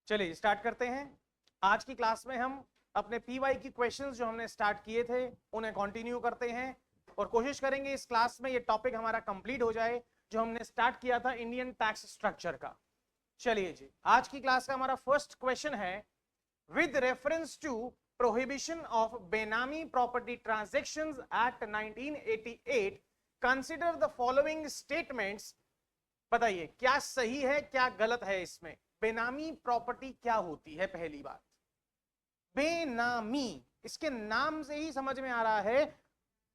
चलिए स्टार्ट करते हैं। आज की क्लास में हम अपने पीवाई की क्वेश्चंस जो हमने स्टार्ट किए थे उन्हें कंटिन्यू करते हैं और कोशिश करेंगे इस क्लास में ये टॉपिक हमारा कंप्लीट हो जाए जो हमने स्टार्ट किया था इंडियन टैक्स स्ट्रक्चर का। चलिए जी, आज की क्लास का हमारा फर्स्ट क्वेश्चन है, with reference to prohibition of benami property transactions act 1988 consider the following statements. बताइए क्या सही है क्या गलत है इसमें। बेनामी प्रॉपर्टी क्या होती है? पहली बात, बेनामी, इसके नाम से ही समझ में आ रहा है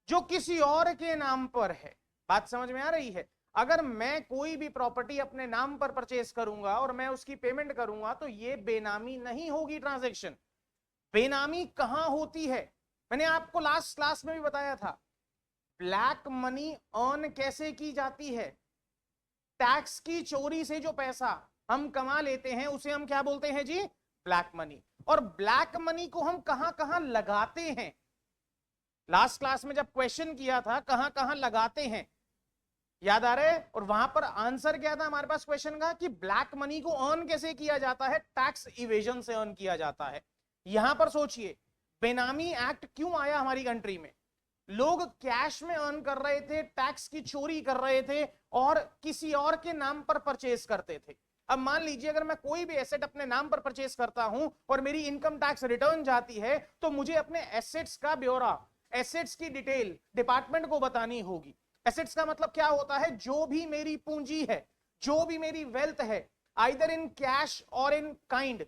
जो किसी और के नाम पर है। बात समझ में आ रही है? अगर मैं कोई भी प्रॉपर्टी अपने नाम पर परचेज करूंगा और मैं उसकी पेमेंट करूंगा तो ये बेनामी नहीं होगी ट्रांजैक्शन। बेनामी कहां होती है? मैंने आपको लास्ट क्लास में भी बताया था, ब्लैक मनी अर्न कैसे की जाती है। टैक्स की चोरी से जो पैसा हम कमा लेते हैं उसे हम क्या बोलते हैं जी? Black money. और ब्लैक मनी को हम कहां कहां लगाते हैं? लास्ट क्लास में जब क्वेश्चन किया था कहां कहां लगाते हैं, याद आ रहा है? और वहां पर आंसर क्या था हमारे पास क्वेश्चन का कि ब्लैक मनी को अर्न कैसे किया जाता है? टैक्स इवेजन से अर्न किया जाता है। यहां पर सोचिए, बेनामी एक्ट क्यों आया हमारी कंट्री में? लोग कैश में अर्न कर रहे थे, टैक्स की चोरी कर रहे थे और किसी और के नाम पर परचेज करते थे। अब मान लीजिए अगर मैं कोई भी एसेट अपने नाम पर परचेज करता हूं और मेरी इनकम टैक्स रिटर्न जाती है तो मुझे अपने एसेट्स का ब्यौरा, एसेट्स की डिटेल डिपार्टमेंट को बतानी होगी। एसेट्स का मतलब क्या होता है? जो भी मेरी पूंजी है, जो भी मेरी वेल्थ है, आइदर इन कैश और इन काइंड।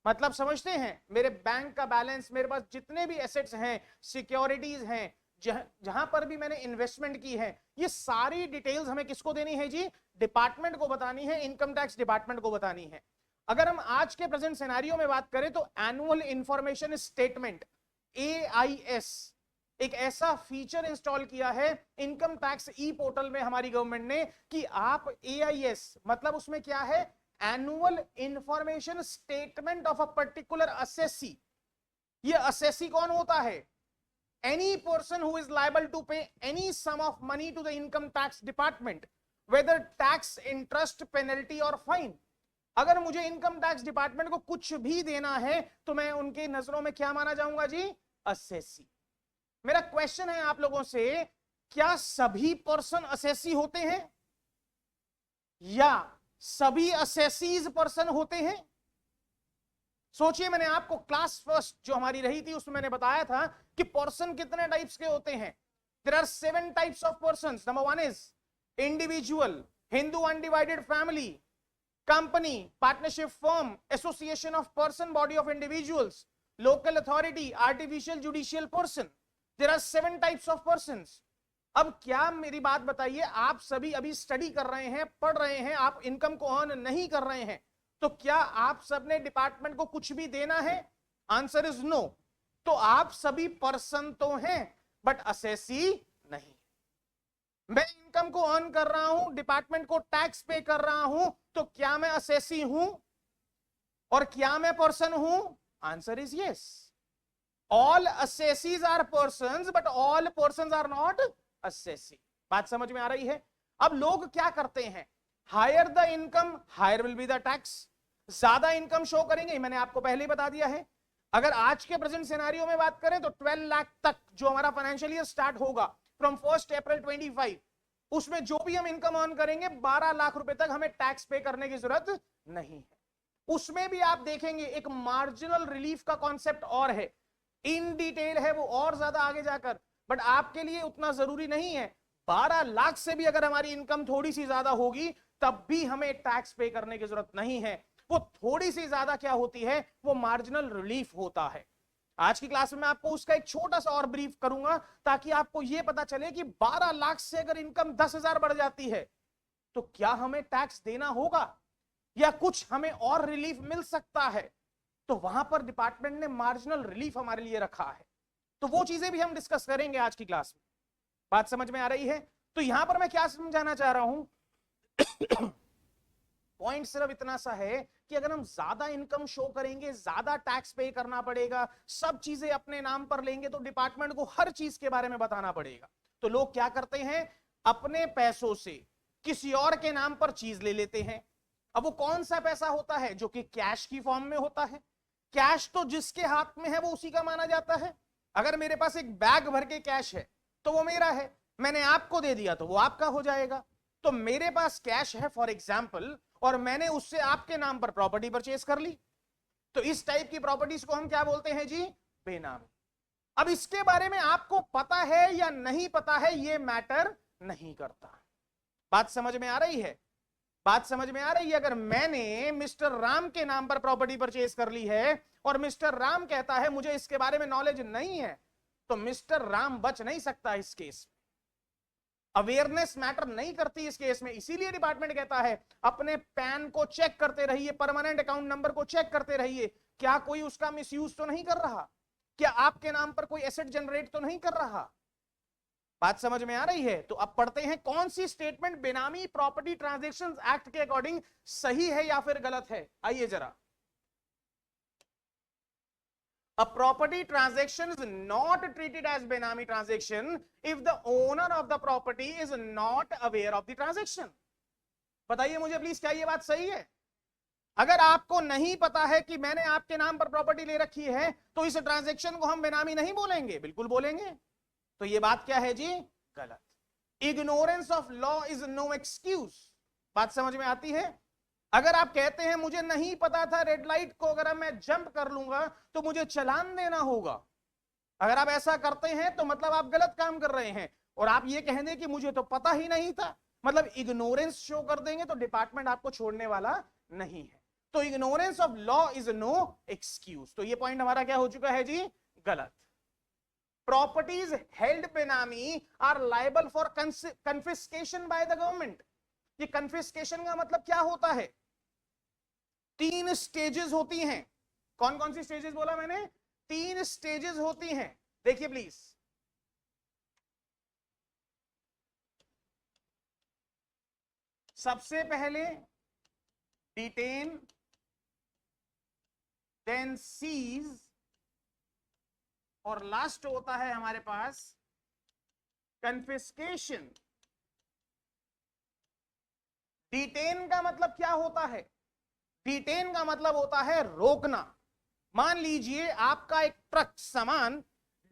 मतलब समझते हैं, मेरे बैंक का बैलेंस, मेरे पास जितने भी एसेट्स हैं, सिक्योरिटीज हैं, जहां पर भी मैंने इन्वेस्टमेंट की है, ये सारी डिटेल्स हमें किसको देनी है जी? डिपार्टमेंट को बतानी है, इनकम टैक्स डिपार्टमेंट को बतानी है। अगर हम आज के प्रेजेंट सिनेरियो में बात करें तो एनुअल इंफॉर्मेशन स्टेटमेंट AIS एक ऐसा फीचर इंस्टॉल किया है इनकम टैक्स ई पोर्टल में हमारी गवर्नमेंट ने कि आप AIS मतलब उसमें क्या है? Annual information statement of a particular assessee. ये असेसी कौन होता है? any person who is liable to pay any sum of money to the income tax department, whether tax, interest, penalty or fine। अगर मुझे इनकम टैक्स डिपार्टमेंट को कुछ भी देना है तो मैं उनके नजरों में क्या माना जाऊंगा जी? असेसी। मेरा क्वेश्चन है आप लोगों से, क्या सभी पर्सन असेसी होते हैं या सभी असेसीज पर्सन होते हैं? सोचिए, मैंने आपको क्लास फर्स्ट जो हमारी रही थी उसमें मैंने बताया था कि पर्सन कितने टाइप्स के होते हैं। There are 7 types of persons. Number 1 is individual, Hindu undivided family, company, partnership firm, association of person, body of individuals, local authority, artificial judicial person. There are 7 types of persons. अब क्या मेरी बात बताइए, आप सभी अभी स्टडी कर रहे हैं, पढ़ रहे हैं, आप इनकम को अर्न नहीं कर रहे हैं, तो क्या आप सबने डिपार्टमेंट को कुछ भी देना है? Answer is no. तो आप सभी पर्सन तो हैं बट असेसी नहीं। मैं इनकम को अर्न कर रहा हूं, डिपार्टमेंट को टैक्स पे कर रहा हूं, तो क्या मैं असेसी हूं और क्या मैं पर्सन हूं? Answer is yes. All assessees are persons but all persons are not assessee. बात समझ में आ रही है? अब लोग क्या करते हैं, higher the income higher will be the tax. ज्यादा इनकम शो करेंगे, मैंने आपको पहले ही बता दिया है। अगर आज के प्रेजेंट सिनेरियो में बात करें तो 12 लाख तक जो हमारा फाइनेंशियल ईयर स्टार्ट होगा फ्रॉम 1 अप्रैल 25, उसमें जो भी हम इनकम अर्न करेंगे 12 लाख रुपए तक हमें टैक्स पे करने की जरूरत नहीं है। उसमें भी आप देखेंगे एक मार्जिनल रिलीफ का कॉन्सेप्ट और है, इन डिटेल है वो और ज्यादा आगे जाकर, बट आपके लिए उतना जरूरी नहीं है। 12 लाख से भी अगर हमारी इनकम थोड़ी सी ज्यादा होगी तब भी हमें टैक्स पे करने की जरूरत नहीं है। वो थोड़ी सी ज्यादा क्या होती है? वो मार्जिनल रिलीफ होता है। आज की क्लास में मैं आपको उसका एक छोटा सा और ब्रीफ करूंगा ताकि आपको यह पता चले कि 12 लाख से अगर इनकम 10,000 बढ़ जाती है तो क्या हमें टैक्स देना होगा या कुछ हमें और रिलीफ मिल सकता है। तो वहां पर डिपार्टमेंट ने मार्जिनल रिलीफ हमारे लिए रखा है, तो वो चीजें भी हम डिस्कस करेंगे आज की क्लास में। बात समझ में आ रही है? तो यहां पर मैं क्या समझाना चाह रहा हूं पॉइंट सिर्फ इतना सा है कि अगर हम ज्यादा इनकम शो करेंगे, ज्यादा टैक्स पे करना पड़ेगा, सब चीजें अपने नाम पर लेंगे तो डिपार्टमेंट को हर चीज के बारे में बताना पड़ेगा। तो लोग क्या करते हैं, अपने पैसों से किसी और के नाम पर चीज ले लेते हैं, अब वो कौन सा पैसा होता है? जो कि कैश की फॉर्म में होता है। कैश तो जिसके हाथ में है वो उसी का माना जाता है। अगर मेरे पास एक बैग भर के कैश है तो वो मेरा है, मैंने आपको दे दिया तो वो आपका हो जाएगा। तो मेरे पास कैश है फॉर एग्जाम्पल, और मैंने उससे आपके नाम पर प्रॉपर्टी परचेज कर ली, तो इस टाइप की प्रॉपर्टीज को हम क्या बोलते हैं जी? बेनामी। अब इसके बारे में आपको पता है या नहीं पता है ये मैटर नहीं करता। बात समझ में आ रही है? बात समझ में आ रही है? अगर मैंने मिस्टर राम के नाम पर प्रॉपर्टी परचेज कर ली है और मिस्टर राम कहता है मुझे इसके बारे में नॉलेज नहीं है, तो मिस्टर राम बच नहीं सकता इस केस में। अवेयरनेस मैटर नहीं करती इस केस में। इसीलिए डिपार्टमेंट कहता है अपने पैन को चेक करते रहिए, परमानेंट अकाउंट नंबर को चेक करते रहिए, क्या कोई उसका मिसयूज तो नहीं कर रहा, क्या आपके नाम पर कोई एसेट जनरेट तो नहीं कर रहा। बात समझ में आ रही है? तो अब पढ़ते हैं कौन सी स्टेटमेंट बेनामी प्रॉपर्टी ट्रांजैक्शंस एक्ट के अकॉर्डिंग सही है या फिर गलत है। आइए जरा। A property transaction is not treated as Benami transaction if the owner of the property is not aware of the transaction. बताइए मुझे प्लीज, क्या ये बात सही है? अगर आपको नहीं पता है कि मैंने आपके नाम पर प्रॉपर्टी ले रखी है तो इस ट्रांजैक्शन को हम बेनामी नहीं बोलेंगे? बिल्कुल बोलेंगे। तो ये बात क्या है जी? गलत। Ignorance of law is no excuse. बात समझ में आती है? अगर आप कहते हैं मुझे नहीं पता था रेड लाइट को अगर मैं जंप कर लूंगा तो मुझे चालान देना होगा, अगर आप ऐसा करते हैं तो मतलब आप गलत काम कर रहे हैं। और आप ये कह दें कि मुझे तो पता ही नहीं था, मतलब इग्नोरेंस शो कर देंगे, तो डिपार्टमेंट आपको छोड़ने वाला नहीं है। तो ignorance of law is no excuse. तो ये पॉइंट हमारा क्या हो चुका है जी? गलत। Properties held benami are liable for confiscation by the government. ये कन्फिस्केशन का मतलब क्या होता है? 3 स्टेजेस होती हैं। कौन कौन सी स्टेजेस बोला मैंने? 3 स्टेजेस होती हैं। देखिए प्लीज, सबसे पहले डिटेन, देन सीज, और लास्ट होता है हमारे पास कन्फिस्केशन। डिटेन का मतलब क्या होता है? डिटेन का मतलब होता है रोकना। मान लीजिए आपका एक ट्रक सामान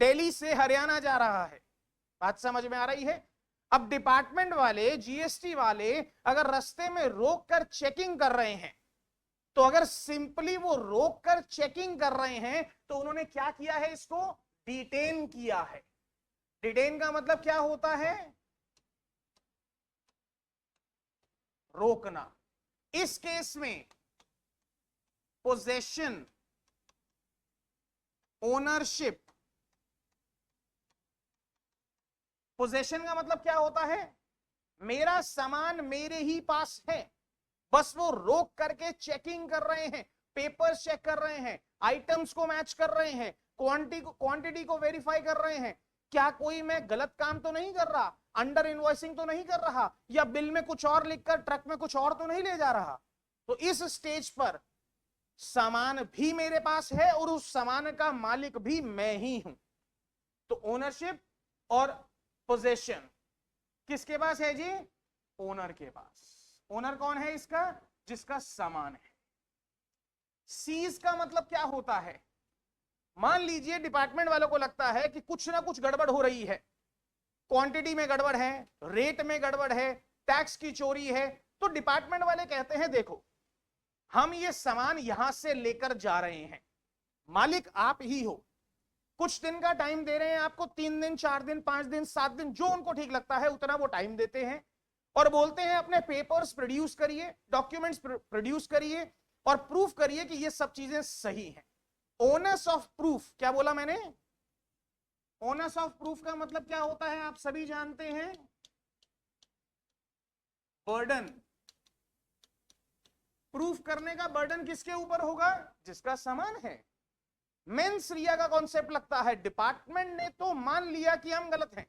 दिल्ली से हरियाणा जा रहा है। बात समझ में आ रही है? अब डिपार्टमेंट वाले, जीएसटी वाले अगर रास्ते में रोक कर चेकिंग कर रहे हैं, तो अगर सिंपली वो रोक कर चेकिंग कर रहे हैं तो उन्होंने क्या किया है? इसको डिटेन किया है। डिटेन का मतलब क्या होता है? रोकना। इस केस में पोजेशन, ओनरशिप। पोजेशन का मतलब क्या होता है? मेरा सामान मेरे ही पास है, बस वो रोक करके चेकिंग कर रहे हैं, पेपर्स चेक कर रहे हैं, आइटम्स को मैच कर रहे हैं, क्वांटिटी को वेरीफाई कर रहे हैं। क्या कोई मैं गलत काम तो नहीं कर रहा, अंडर इनवॉइसिंग तो नहीं कर रहा, या बिल में कुछ और लिखकर ट्रक में कुछ और तो नहीं ले जा रहा। तो इस स्टेज पर सामान भी मेरे पास है और उस सामान का मालिक भी मैं ही हूं। तो ओनरशिप और पोजेशन किसके पास है जी? ओनर के पास। ओनर कौन है इसका? जिसका सामान है। सीज का मतलब क्या होता है? मान लीजिए डिपार्टमेंट वालों को लगता है कि कुछ ना कुछ गड़बड़ हो रही है, क्वांटिटी में गड़बड़ है, रेट में गड़बड़ है, टैक्स की चोरी है, तो डिपार्टमेंट वाले कहते हैं देखो हम ये सामान यहां से लेकर जा रहे हैं, मालिक आप ही हो, कुछ दिन का टाइम दे रहे हैं आपको, 3 दिन, 4 दिन, 5 दिन, 7 दिन, जो उनको ठीक लगता है उतना वो टाइम देते हैं, और बोलते हैं अपने पेपर्स प्रोड्यूस करिए, डॉक्यूमेंट्स प्रोड्यूस करिए और प्रूफ करिए कि ये सब चीजें सही हैं। ओनस ऑफ प्रूफ, क्या बोला मैंने? ओनस ऑफ प्रूफ का मतलब क्या होता है आप सभी जानते हैं? बर्डन। प्रूफ करने का बर्डन किसके ऊपर होगा? जिसका सामान है। मेंस रिया का कॉन्सेप्ट लगता है डिपार्टमेंट ने तो मान लिया कि हम गलत हैं,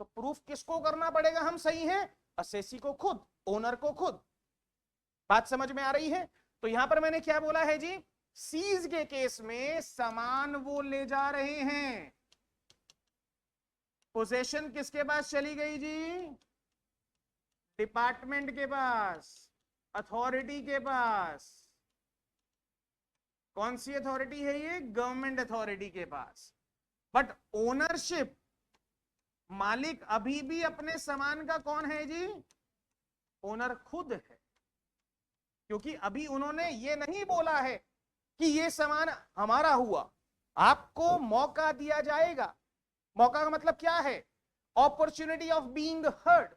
तो प्रूफ किसको करना पड़ेगा हम सही हैं? असेसी को खुद, ओनर को खुद। बात समझ में आ रही है? तो यहां पर मैंने क्या बोला है जी? सीज के केस में सामान वो ले जा रहे हैं, पोजेशन किसके पास चली गई जी? डिपार्टमेंट के पास। अथॉरिटी के पास। कौन सी अथॉरिटी है ये? गवर्नमेंट अथॉरिटी के पास। बट ओनरशिप, मालिक अभी भी अपने सामान का कौन है जी? ओनर खुद है। क्योंकि अभी उन्होंने ये नहीं बोला है कि ये सामान हमारा हुआ। आपको मौका दिया जाएगा। मौका का मतलब क्या है? Opportunity of being heard.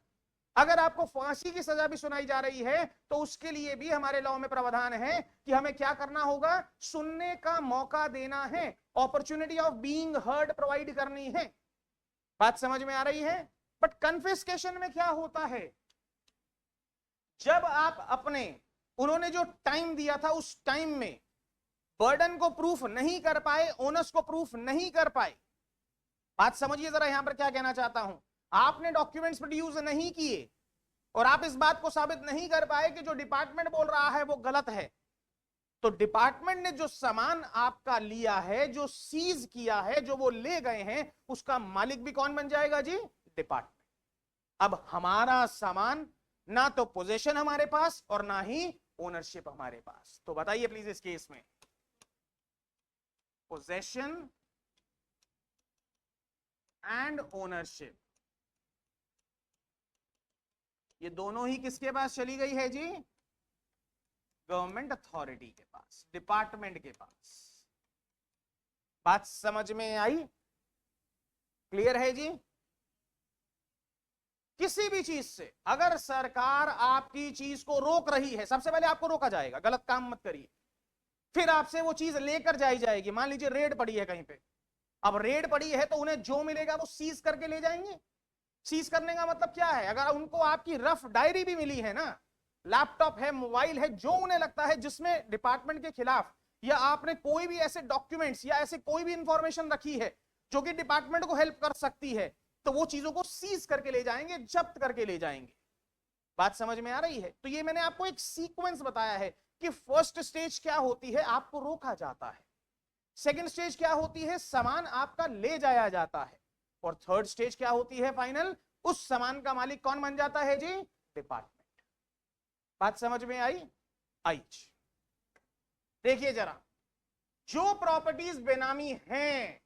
अगर आपको फांसी की सजा भी सुनाई जा रही है तो उसके लिए भी हमारे लॉ में प्रावधान है कि हमें क्या करना होगा? सुनने का मौका देना है, opportunity of being heard provide करनी है। बात समझ में आ रही है? बट कन्फिस्केशन में क्या होता है? जब आप अपने, उन्होंने जो टाइम दिया था उस टाइम में बर्डन को प्रूफ नहीं कर पाए, ओनर्स को प्रूफ नहीं कर पाए। बात समझिए जरा, यहां पर क्या कहना चाहता हूं। आपने डॉक्यूमेंट्स प्रोड्यूस नहीं किए और आप इस बात को साबित नहीं कर पाए कि जो डिपार्टमेंट बोल रहा है वो गलत है, तो डिपार्टमेंट ने जो सामान आपका लिया है, जो सीज किया है, जो वो ले गए हैं, उसका मालिक भी कौन बन जाएगा जी? डिपार्टमेंट। अब हमारा सामान ना तो पोजीशन हमारे पास और ना ही ओनरशिप हमारे पास। तो बताइए प्लीज इस केस में पोजेशन एंड ओनरशिप, ये दोनों ही किसके पास चली गई है जी? गवर्नमेंट अथॉरिटी के पास, डिपार्टमेंट के पास। बात समझ में आई? क्लियर है जी? किसी भी चीज से अगर सरकार आपकी चीज को रोक रही है, सबसे पहले आपको रोका जाएगा, गलत काम मत करिए। फिर आपसे वो चीज लेकर जाएगी। मान लीजिए रेड पड़ी है कहीं पे, अब रेड पड़ी है तो उन्हें जो मिलेगा वो सीज करके ले जाएंगे। सीज करने का मतलब क्या है? अगर उनको आपकी रफ डायरी भी मिली है ना, लैपटॉप है, मोबाइल है, जो उन्हें लगता है जिसमें डिपार्टमेंट के खिलाफ, या आपने कोई भी ऐसे डॉक्यूमेंट्स या ऐसे कोई भी इंफॉर्मेशन रखी है जो कि डिपार्टमेंट को हेल्प कर सकती है, तो वो चीजों को सीज करके ले जाएंगे, जब्त करके ले जाएंगे। बात समझ में आ रही है? तो ये मैंने आपको एक सीक्वेंस बताया है कि फर्स्ट स्टेज क्या होती है, आपको रोका जाता है। सेकंड स्टेज क्या होती है, सामान आपका ले जाया जाता है। और थर्ड स्टेज क्या होती है, फाइनल, उस सामान का मालिक कौन बन जाता है जी? डिपार्टमेंट। बात समझ में आई? देखिए जरा, जो प्रॉपर्टीज बेनामी हैं,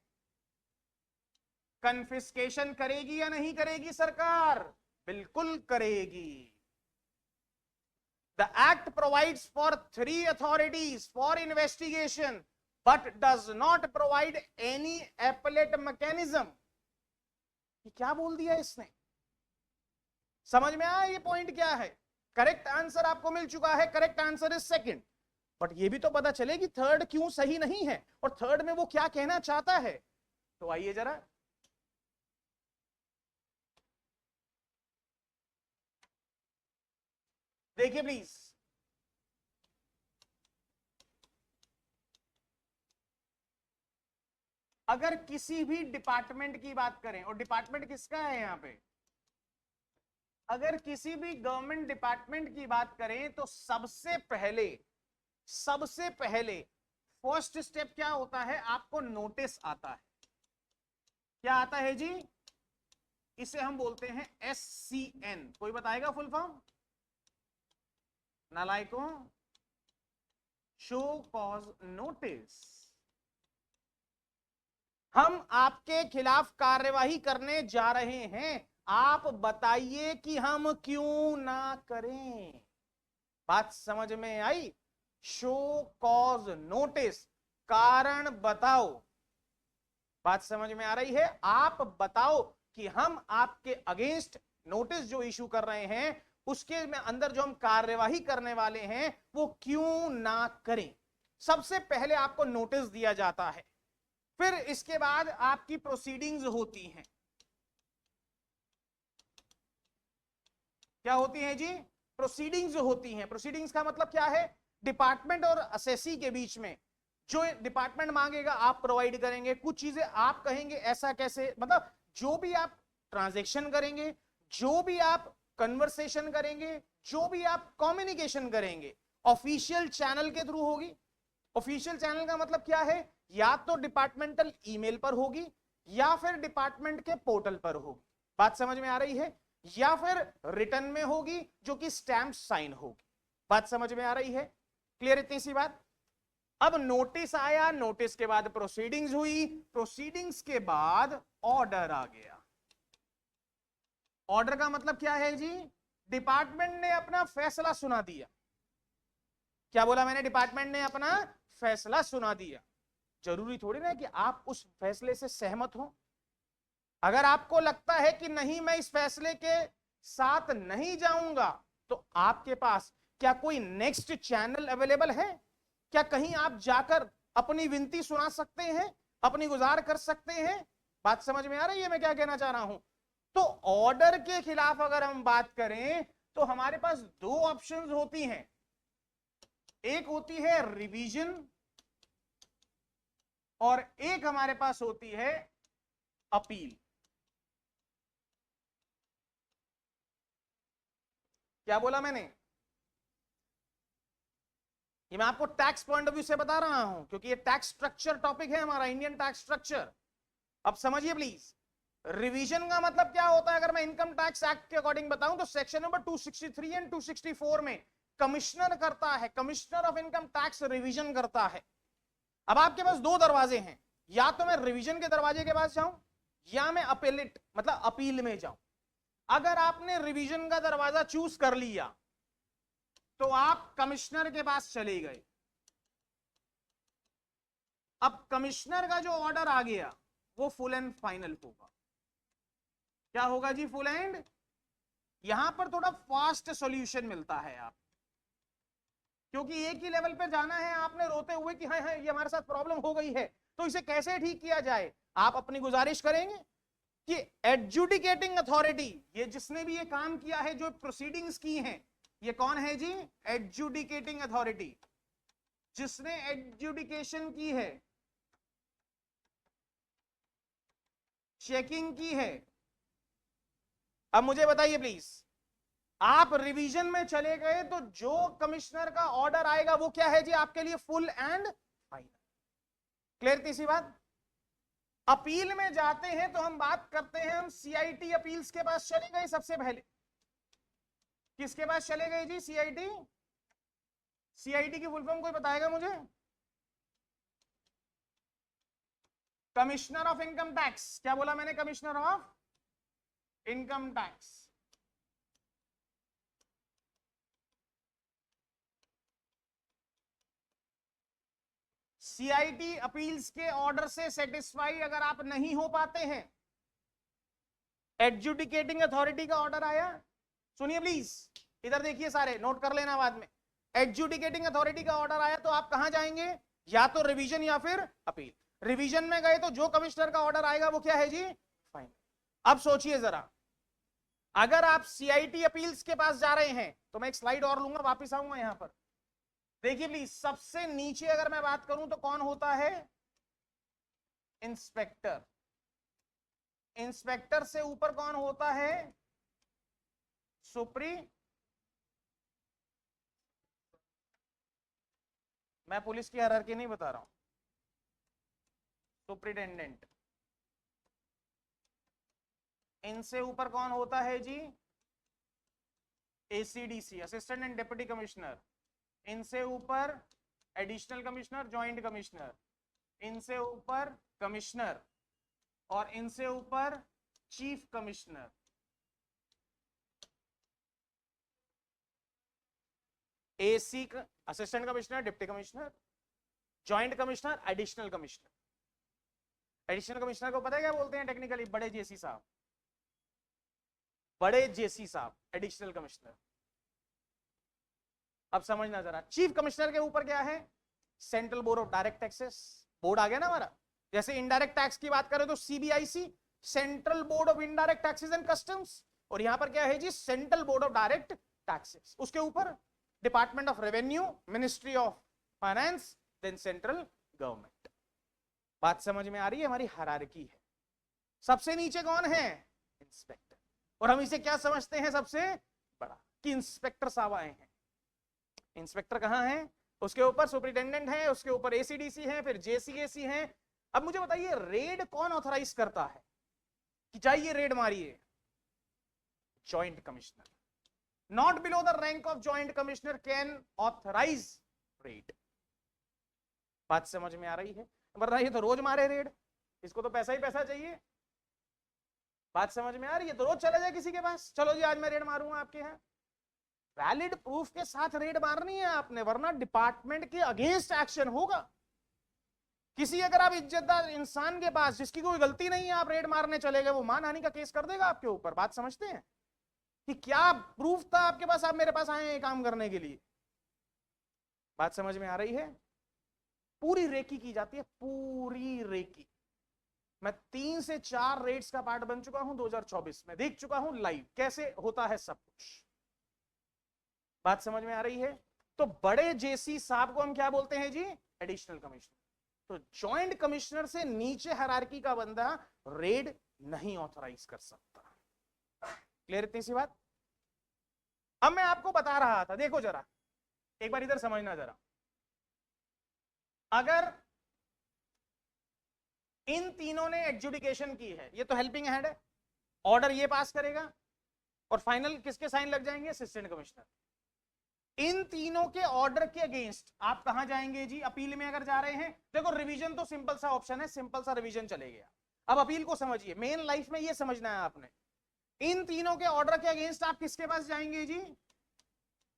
कन्फिस्केशन करेगी या नहीं करेगी सरकार? बिल्कुल करेगी। The act provides for 3 authorities for investigation but does not provide any appellate mechanism। ये क्या बोल दिया इसने? समझ में आया ये पॉइंट क्या है? करेक्ट आंसर आपको मिल चुका है, correct answer is second. But ये भी तो पता चले कि थर्ड क्यों सही नहीं है और थर्ड में वो क्या कहना चाहता है। तो आइए जरा, देखिए प्लीज। अगर किसी भी डिपार्टमेंट की बात करें, और डिपार्टमेंट किसका है यहां पे, अगर किसी भी गवर्नमेंट डिपार्टमेंट की बात करें तो सबसे पहले फर्स्ट स्टेप क्या होता है, आपको नोटिस आता है। क्या आता है जी? इसे हम बोलते हैं SCN। कोई बताएगा फुल फॉर्म? नालायकों, शो कॉज नोटिस। हम आपके खिलाफ कार्यवाही करने जा रहे हैं, आप बताइए कि हम क्यों ना करें। बात समझ में आई? शो कॉज नोटिस, कारण बताओ। बात समझ में आ रही है? आप बताओ कि हम आपके अगेंस्ट नोटिस जो इशू कर रहे हैं उसके में अंदर जो हम कार्यवाही करने वाले हैं वो क्यों ना करें। सबसे पहले आपको नोटिस दिया जाता है, फिर इसके बाद आपकी प्रोसीडिंग्स होती हैं। क्या होती हैं जी? प्रोसीडिंग्स होती हैं। प्रोसीडिंग्स का मतलब क्या है? डिपार्टमेंट और असेसी के बीच में जो डिपार्टमेंट मांगेगा आप प्रोवाइड करेंगे, कुछ चीजें आप कहेंगे ऐसा कैसे, मतलब जो भी आप ट्रांजैक्शन करेंगे, जो भी आप कन्वर्सेशन करेंगे, जो भी आप कम्युनिकेशन करेंगे, ऑफिशियल चैनल के थ्रू होगी। ऑफिशियल चैनल का मतलब क्या है? या तो डिपार्टमेंटल ईमेल पर होगी या फिर डिपार्टमेंट के पोर्टल पर होगी। बात समझ में आ रही है? या फिर रिटर्न में होगी जो कि स्टैम्प साइन होगी। बात समझ में आ रही है? क्लियर इतनी सी बात? अब नोटिस आया, नोटिस के बाद प्रोसीडिंग्स हुई, प्रोसीडिंग्स के बाद ऑर्डर आ गया। ऑर्डर का मतलब क्या है जी? डिपार्टमेंट ने अपना फैसला सुना दिया। क्या बोला मैंने? डिपार्टमेंट ने अपना फैसला सुना दिया। जरूरी थोड़ी ना कि आप उस फैसले से सहमत हो। अगर आपको लगता है कि नहीं मैं इस फैसले के साथ नहीं जाऊंगा, तो आपके पास क्या कोई नेक्स्ट चैनल अवेलेबल है? क्या कहीं आप जाकर अपनी विनती सुना सकते हैं, अपनी गुजार कर सकते हैं? बात समझ में आ रही है मैं क्या कहना चाह रहा हूं? तो ऑर्डर के खिलाफ अगर हम बात करें तो हमारे पास दो ऑप्शंस होती हैं। एक होती है रिवीजन और एक हमारे पास होती है अपील। क्या बोला मैंने? ये मैं आपको टैक्स पॉइंट ऑफ व्यू से बता रहा हूं, क्योंकि ये टैक्स स्ट्रक्चर टॉपिक है हमारा, इंडियन टैक्स स्ट्रक्चर। अब समझिए प्लीज, रिवीजन का मतलब क्या होता है? अगर मैं इनकम टैक्स एक्ट के अकॉर्डिंग बताऊं तो सेक्शन नंबर 263 एंड 264 में कमिश्नर करता है, commissioner of income tax revision करता है। अब आपके पास दो दरवाजे हैं, या तो मैं रिवीजन के दरवाजे के पास जाऊं या मैं अपीलेट मतलब अपील में जाऊं। अगर आपने रिवीजन का दरवाजा चूज कर लिया तो आप कमिश्नर के पास चले गए। अब कमिश्नर का जो ऑर्डर आ गया वो फुल एंड फाइनल होगा। क्या होगा जी? Full and. यहां पर थोड़ा फास्ट सॉल्यूशन मिलता है आप, क्योंकि एक ही लेवल पे जाना है आपने रोते हुए कि हाँ हाँ ये हमारे साथ प्रॉब्लम हो गई है, तो इसे कैसे ठीक किया जाए। आप अपनी गुजारिश करेंगे कि एडजुडिकेटिंग अथॉरिटी, ये जिसने भी ये काम किया है, जो प्रोसीडिंग्स की हैं, ये कौन है जी? एडजुडिकेटिंग अथॉरिटी, जिसने एडजुडिकेशन की है, चेकिंग की है। अब मुझे बताइए प्लीज, आप रिवीजन में चले गए तो जो कमिश्नर का ऑर्डर आएगा वो क्या है जी? आपके लिए फुल एंड फाइनल। क्लियर तीसरी बात? अपील में जाते हैं तो हम बात करते हैं, हम सीआईटी अपील्स के पास चले गए। सबसे पहले किसके पास चले गए जी? सीआईटी। सीआईटी की फुल फॉर्म कोई बताएगा मुझे? Commissioner of income tax. क्या बोला मैंने? Commissioner of income tax. CIT appeals के ऑर्डर से सेटिस्फाई अगर आप नहीं हो पाते हैं, एडजुडिकेटिंग अथॉरिटी का ऑर्डर आया, सुनिए प्लीज, इधर देखिए सारे, नोट कर लेना बाद में। एडजुडिकेटिंग अथॉरिटी का ऑर्डर आया तो आप कहां जाएंगे? या तो रिवीजन या फिर अपील। रिवीजन में गए तो जो कमिश्नर का ऑर्डर आएगा वो क्या है जी? फाइनल। अब सोचिए जरा, अगर आप सीआईटी अपील्स के पास जा रहे हैं तो मैं एक स्लाइड और लूंगा, वापस आऊंगा यहां पर। देखिए प्लीज, सबसे नीचे अगर मैं बात करूं तो कौन होता है? इंस्पेक्टर। इंस्पेक्टर से ऊपर कौन होता है? सुप्री। मैं पुलिस की हायरार्की नहीं बता रहा हूं, सुप्रिटेंडेंट। इनसे ऊपर कौन होता है जी? AC DC, assistant and deputy commissioner. इनसे ऊपर एडिशनल कमिश्नर, जॉइंट कमिश्नर। इनसे ऊपर कमिश्नर, और इनसे ऊपर chief commissioner. AC assistant commissioner, deputy commissioner, joint commissioner, additional commissioner. Additional commissioner को पता है क्या बोलते हैं टेक्निकली? बड़े जेसी साहब। बड़े जेसी साहब एडिशनल कमिश्नर। अब समझना जरा, चीफ कमिश्नर के ऊपर क्या है? Central board of direct taxes. Board आ गया ना हमारा। जैसे इनडायरेक्ट टैक्स की बात करें तो CBIC, central board of indirect taxes and customs. और यहां पर क्या है जी? Central board of direct taxes. उसके ऊपर department of revenue, ministry of finance, then central government. बात समझ में आ रही है? हमारी हायरार्की है। सबसे नीचे कौन है? इंस्पेक्टर। और हम इसे क्या समझते हैं? सबसे बड़ा, कि इंस्पेक्टर साहब आए हैं। इंस्पेक्टर कहां है? उसके ऊपर सुपरिटेंडेंट है, उसके ऊपर एसीडीसी है, फिर जेसीएसी है। अब मुझे बताइए, रेड कौन ऑथराइज करता है कि चाहिए रेड मारिए? Joint commissioner. Not below the rank of joint commissioner can authorise raid. बात समझ में आ रही है? वरना ये तो रोज मारे रेड, इसको तो पैसा ही पैसा चाहिए। बात समझ में आ रही है? तो रोज चला जाए किसी के पास, चलो जी आज मैं रेड मारूंगा आपके यहाँ, वैलिड प्रूफ के साथ रेड मारनी है आपने, वरना डिपार्टमेंट के अगेंस्ट एक्शन होगा। किसी अगर आप इज्जतदार इंसान के पास जिसकी कोई गलती नहीं है आप रेड मारने चले गए, वो मानहानि का केस कर देगा आपके ऊपर। बात समझते हैं कि क्या प्रूफ था आपके पास, आप मेरे पास आए हैं काम करने के लिए। बात समझ में आ रही है? पूरी रेकी की जाती है, पूरी रेकी। मैं 3 से 4 रेड्स का पार्ट बन चुका हूं 2024 में, देख चुका हूं लाइव कैसे होता है सब कुछ। बात समझ में आ रही है? तो बड़े जेसी साहब को हम क्या बोलते हैं जी? Additional commissioner. तो जॉइंट कमिश्नर से नीचे हायरार्की का बंदा रेड नहीं ऑथराइज कर सकता। क्लियर इतनी सी बात? अब मैं आपको बता रहा था, देखो जरा एक बार इधर समझना जरा, अगर इन तीनों ने एडजुडिकेशन की है, ये तो हेल्पिंग हैंड है, ऑर्डर ये पास करेगा और फाइनल किसके साइन लग जाएंगे? Assistant commissioner. इन तीनों के ऑर्डर के अगेंस्ट आप कहां जाएंगे जी? अपील में अगर जा रहे हैं, देखो रिवीजन तो सिंपल सा ऑप्शन है, सिंपल सा रिवीजन चले गया। अब अपील को समझिए, मेन लाइफ में ये समझना है आपने, इन तीनों के ऑर्डर के अगेंस्ट आप किसके पास जाएंगे जी?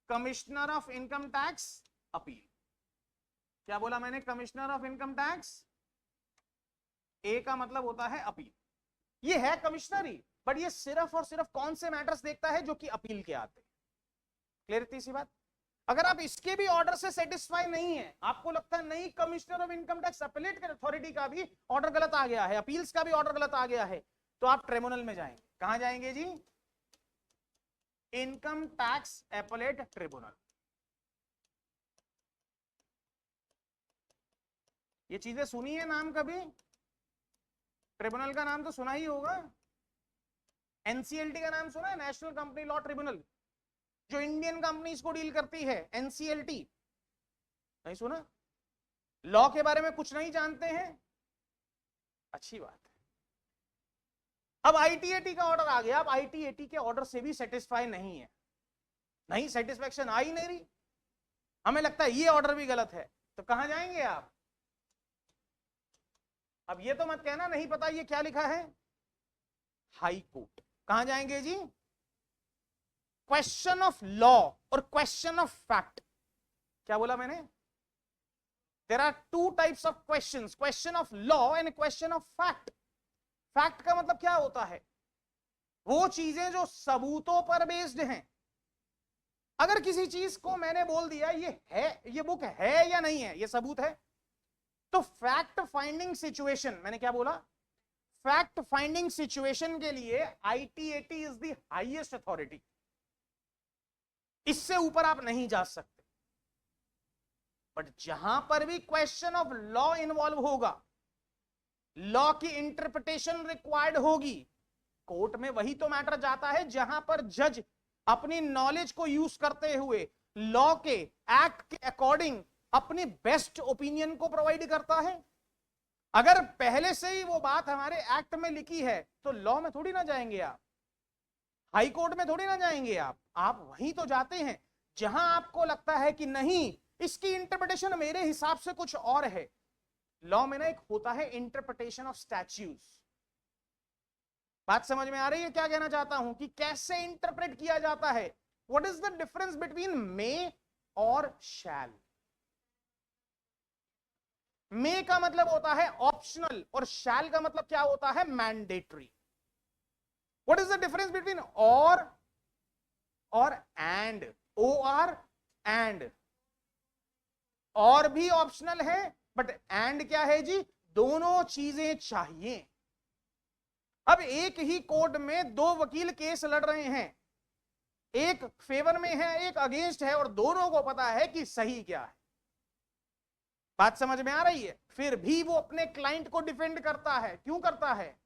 Commissioner of income tax appeal. क्या बोला मैंने? Commissioner of income tax, A का मतलब होता है अपील। ये है कमिश्नरी, बट ये सिर्फ और सिर्फ कौन से मैटर्स देखता है? जो कि अपील के आते हैं। क्लियर इतनी सी बात? अगर आप इसके भी ऑर्डर से सेटिस्फाई नहीं है, आपको लगता है नहीं commissioner of income tax appellate authority का भी ऑर्डर गलत आ गया है, अपील्स का भी ऑर्डर गलत आ गया है, तो आप ट्रिब्यूनल में जाएंगे। कहां जाएंगे जी? Income tax appellate tribunal. ये चीजें सुनी है नाम कभी? ट्रिब्यूनल का नाम तो सुना ही होगा। एनसीएलटी का नाम सुना है? नेशनल कंपनी लॉ ट्रिब्यूनल, जो इंडियन कंपनीज को डील करती है। एनसीएलटी नहीं सुना? लॉ के बारे में कुछ नहीं जानते हैं? अच्छी बात है। अब आईटीएटी का ऑर्डर आ गया, अब आईटीएटी के ऑर्डर से भी सेटिस्फाई नहीं है, नहीं सेटिस्फैक्शन आ ही नहीं रही, हमें लगता है ये ऑर्डर भी गलत है, तो कहां जाएंगे आप? अब ये तो मत कहना नहीं पता ये क्या लिखा है, हाई कोर्ट। कहां जाएंगे जी? क्वेश्चन ऑफ लॉ और क्वेश्चन ऑफ फैक्ट। क्या बोला मैंने? There are 2 types of questions, question of law and question of fact. Fact का मतलब क्या होता है? वो चीजें जो सबूतों पर बेस्ड हैं। अगर किसी चीज को मैंने बोल दिया ये है, ये बुक है या नहीं है, ये सबूत है, तो फैक्ट फाइंडिंग सिचुएशन, मैंने क्या बोला? फैक्ट फाइंडिंग सिचुएशन के लिए ITAT is the highest authority, इससे ऊपर आप नहीं जा सकते। बट जहां पर भी क्वेश्चन ऑफ लॉ इन्वॉल्व होगा, लॉ की इंटरप्रिटेशन रिक्वायर्ड होगी, कोर्ट में वही तो मैटर जाता है जहां पर जज अपनी नॉलेज को यूज करते हुए लॉ के एक्ट के अकॉर्डिंग अपनी बेस्ट ओपिनियन को प्रोवाइड करता है। अगर पहले से ही वो बात हमारे एक्ट में लिखी है तो लॉ में थोड़ी ना जाएंगे आप, हाई कोर्ट में थोड़ी ना जाएंगे आप वहीं तो जाते हैं जहां आपको लगता है कि नहीं इसकी इंटरप्रिटेशन मेरे हिसाब से कुछ और है। लॉ में ना एक होता है इंटरप्रिटेशन ऑफ स्टैट्यूट्स। बात समझ में आ रही है क्या कहना चाहता हूं कि कैसे इंटरप्रेट किया जाता है? What is the difference between may और शैल? मे का मतलब होता है ऑप्शनल और शैल का मतलब क्या होता है? Mandatory. What is the difference between और एंड? OR एंड, और भी ऑप्शनल है बट एंड क्या है जी? दोनों चीजें चाहिए। अब एक ही कोर्ट में 2 वकील केस लड़ रहे हैं, एक फेवर में है एक अगेंस्ट है, और दोनों को पता है कि सही क्या है। बात समझ में आ रही है? फिर भी वो अपने क्लाइंट को डिफेंड करता है। क्यों करता है?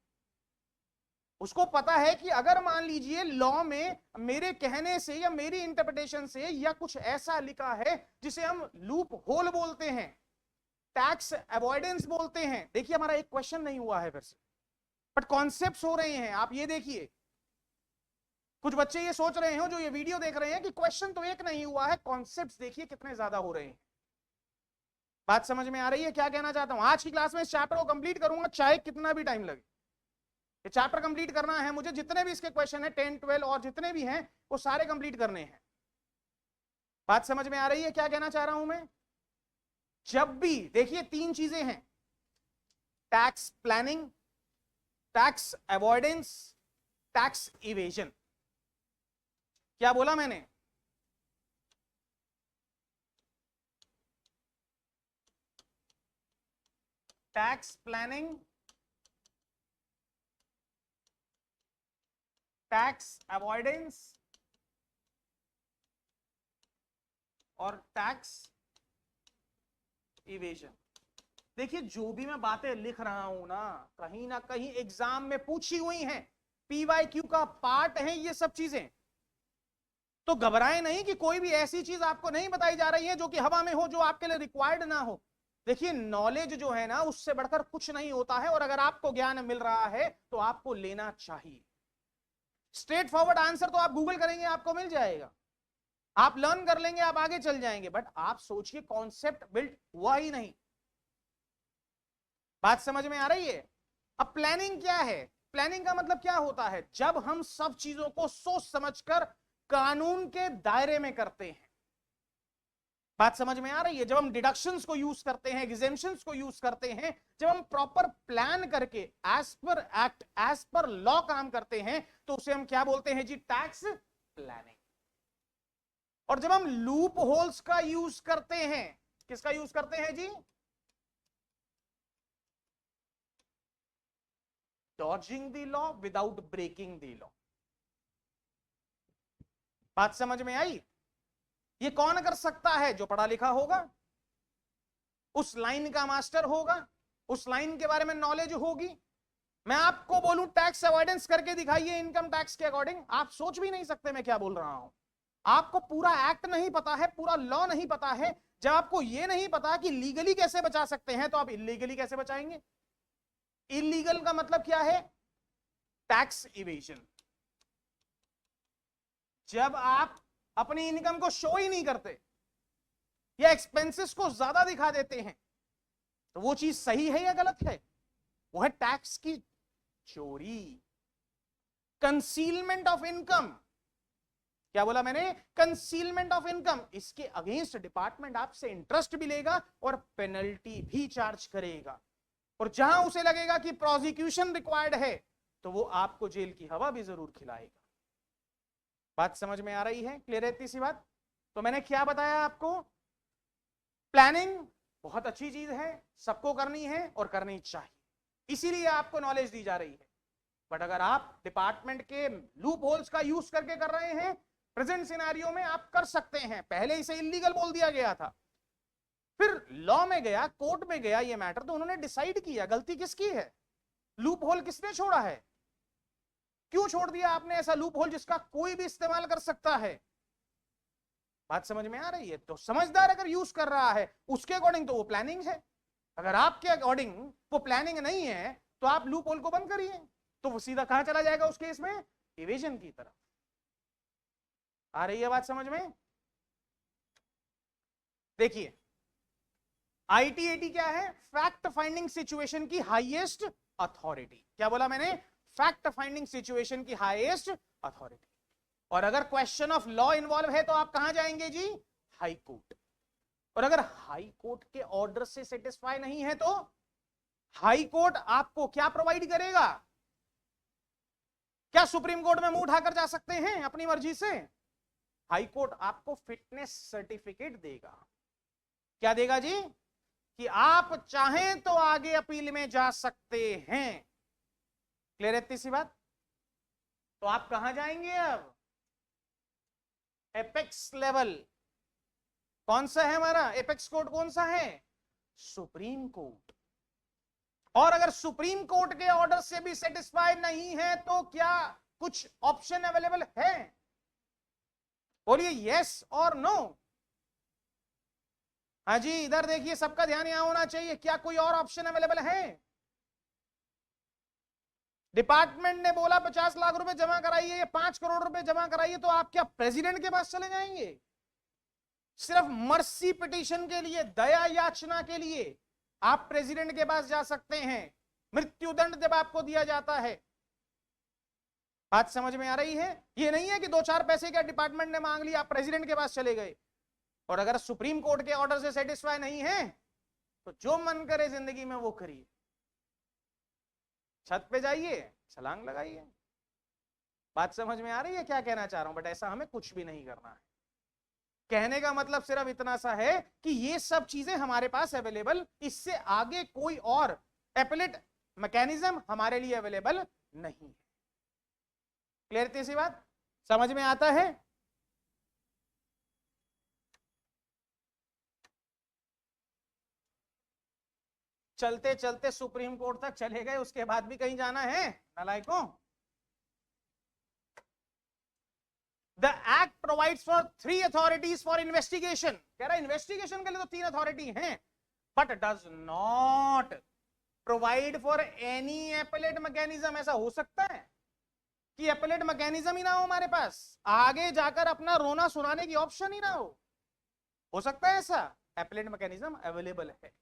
उसको पता है कि अगर मान लीजिए लॉ में मेरे कहने से या मेरी इंटरप्रिटेशन से या कुछ ऐसा लिखा है जिसे हम लूप होल बोलते हैं, टैक्स अवॉइडेंस बोलते हैं। देखिए हमारा एक क्वेश्चन नहीं हुआ है फिर से, बट कॉन्सेप्ट्स हो रहे हैं। आप ये देखिए, कुछ बच्चे ये सोच रहे हो जो ये वीडियो देख रहे हैं कि क्वेश्चन तो एक नहीं हुआ है, कॉन्सेप्ट्स देखिए कितने ज्यादा हो रहे हैं। बात समझ में आ रही है क्या कहना चाहता हूं? आज की क्लास में इस चैप्टर को कंप्लीट करूंगा चाहे कितना भी टाइम लगे। ये चैप्टर कंप्लीट करना है मुझे, जितने भी इसके क्वेश्चन है 10 12 और जितने भी हैं वो सारे कंप्लीट करने हैं। बात समझ में आ रही है क्या कहना चाह रहा हूं मैं? जब भी देखिए 3 चीजें हैं, tax planning, tax avoidance, tax evasion. क्या बोला मैंने? टैक्स प्लानिंग, टैक्स अवॉइडेंस और टैक्स इवेजन। देखिए जो भी मैं बातें लिख रहा हूं ना कहीं एग्जाम में पूछी हुई हैं, पीवाईक्यू का पार्ट है ये सब चीजें। तो घबराएं नहीं कि कोई भी ऐसी चीज आपको नहीं बताई जा रही है जो कि हवा में हो, जो आपके लिए रिक्वायर्ड ना हो। देखिए नॉलेज जो है ना उससे बढ़कर कुछ नहीं होता है, और अगर आपको ज्ञान मिल रहा है तो आपको लेना चाहिए। स्ट्रेट फॉरवर्ड आंसर तो आप गूगल करेंगे आपको मिल जाएगा, आप लर्न कर लेंगे, आप आगे चल जाएंगे, बट आप सोचिए कॉन्सेप्ट बिल्ड हुआ ही नहीं। बात समझ में आ रही है? अब प्लानिंग क्या है? प्लानिंग का मतलब क्या होता है? जब हम सब चीजों को सोच समझकर कानून के दायरे में करते हैं। बात समझ में आ रही है? जब हम डिडक्शंस को यूज करते हैं, एग्जेम्पशंस को यूज करते हैं, जब हम प्रॉपर प्लान करके as per act, as per law काम करते हैं, तो उसे हम क्या बोलते हैं जी? Tax planning. और जब हम लूप होल्स का यूज करते हैं, किसका यूज करते हैं जी? Dodging the law without breaking the law. बात समझ में आई? ये कौन कर सकता है? जो पढ़ा लिखा होगा, उस लाइन का मास्टर होगा, उस लाइन के बारे में नॉलेज होगी। मैं आपको बोलूं टैक्स अवॉइडेंस करके दिखाइए इनकम टैक्स के अकॉर्डिंग, आप सोच भी नहीं सकते मैं क्या बोल रहा हूं। आपको पूरा एक्ट नहीं पता है, पूरा लॉ नहीं पता है। जब आपको यह नहीं पता कि लीगली कैसे बचा सकते हैं, तो आप इलीगली कैसे बचाएंगे? इलीगल का मतलब क्या है? Tax evasion. जब आप अपनी इनकम को शो ही नहीं करते या एक्सपेंसेस को ज्यादा दिखा देते हैं, तो वो चीज सही है या गलत है? वो है टैक्स की चोरी, कंसीलमेंट ऑफ इनकम। क्या बोला मैंने? Concealment of income. इसके अगेंस्ट डिपार्टमेंट आपसे इंटरेस्ट भी लेगा और पेनल्टी भी चार्ज करेगा, और जहां उसे लगेगा कि प्रोसिक्यूशन रिक्वायर्ड है तो वो आपको जेल की हवा भी जरूर खिलाएगा। बात समझ में आ रही है? क्लियर है इतनी सी बात? तो मैंने क्या बताया आपको? प्लानिंग बहुत अच्छी चीज है, सबको करनी है और करनी चाहिए, इसीलिए आपको नॉलेज दी जा रही है। बट अगर आप डिपार्टमेंट के लूप होल्स का यूज करके कर रहे हैं, प्रेजेंट सिनेरियो में आप कर सकते हैं। पहले इसे इलीगल बोल दिया गया था, फिर लॉ में गया, कोर्ट में गया ये मैटर, तो उन्होंने डिसाइड किया गलती किसकी है, लूप होल किसने छोड़ा है, क्यों छोड़ दिया आपने ऐसा लूप होल जिसका कोई भी इस्तेमाल कर सकता है। बात समझ में आ रही है? तो समझदार अगर यूज कर रहा है उसके अकॉर्डिंग तो वो प्लानिंग है, अगर आपके अकॉर्डिंग वो प्लानिंग नहीं है तो आप लूप होल को बंद करिए, तो वो सीधा कहां चला जाएगा उस केस में? इवेजन की तरफ। आ रही है बात समझ में? देखिए आईटीएटी क्या है? फैक्ट फाइंडिंग सिचुएशन की हाईएस्ट अथॉरिटी। क्या बोला मैंने? फैक्ट फाइंडिंग सिचुएशन की हाईएस्ट अथॉरिटी। और अगर क्वेश्चन ऑफ लॉ इन्वॉल्व है तो आप कहां जाएंगे जी? High court. और अगर हाई कोर्ट के ऑर्डर से सेटिस्फाई नहीं है तो हाई कोर्ट आपको क्या प्रोवाइड करेगा? क्या सुप्रीम कोर्ट में मुंह उठाकर जा सकते हैं अपनी मर्जी से? हाई कोर्ट आपको फिटनेस सर्टिफिकेट देगा। क्या देगा जी? कि आप चाहें तो आगे अपील में जा सकते हैं। क्लियर है इतनी सी बात? तो आप कहां जाएंगे अब? Apex level. कौन सा है हमारा एपेक्स कोर्ट? कौन सा है? Supreme court. और अगर सुप्रीम कोर्ट के ऑर्डर से भी सेटिस्फाई नहीं है तो क्या कुछ ऑप्शन अवेलेबल है? बोलिए यस और नो। हाँ जी, इधर देखिए, सबका ध्यान यहां होना चाहिए। क्या कोई और ऑप्शन अवेलेबल है? डिपार्टमेंट ने बोला 50 लाख रुपए जमा कराइए या 5 करोड़ रुपए जमा कराइए, तो आप क्या प्रेसिडेंट के पास चले जाएंगे? सिर्फ मर्सी पिटीशन के लिए, दया याचना के लिए आप प्रेसिडेंट के पास जा सकते हैं। मृत्युदंड जब आपको दिया जाता है। बात समझ में आ रही है? ये नहीं है कि 2-4 पैसे क्या डिपार्टमेंट ने मांग लिया, आप प्रेसिडेंट के पास चले गए। और अगर सुप्रीम कोर्ट के ऑर्डर से सेटिस्फाई नहीं है तो जो मन करे जिंदगी में वो करिए, छत पे जाइए, छलांग लगाइए। बात समझ में आ रही है क्या कहना चाह रहा हूं? बट ऐसा हमें कुछ भी नहीं करना है। कहने का मतलब सिर्फ इतना सा है कि ये सब चीजें हमारे पास अवेलेबल, इससे आगे कोई और एपेलेट मैकेनिज्म हमारे लिए अवेलेबल नहीं है। क्लियर थी सी बात? समझ में आता है? चलते चलते सुप्रीम कोर्ट तक चले गए, उसके बाद भी कहीं जाना है नालायकों। The act provides for 3 authorities for investigation. कह रहा है इन्वेस्टिगेशन के लिए तो 3 अथॉरिटी हैं, but does not provide for any appellate mechanism. ऐसा हो सकता है कि एपेलेट मैकेनिज्म ही ना हो हमारे पास, आगे जाकर अपना रोना सुनाने की ऑप्शन ही ना हो सकता है ऐसा? एपेलेट मैकेनिज्म अवेलेबल है,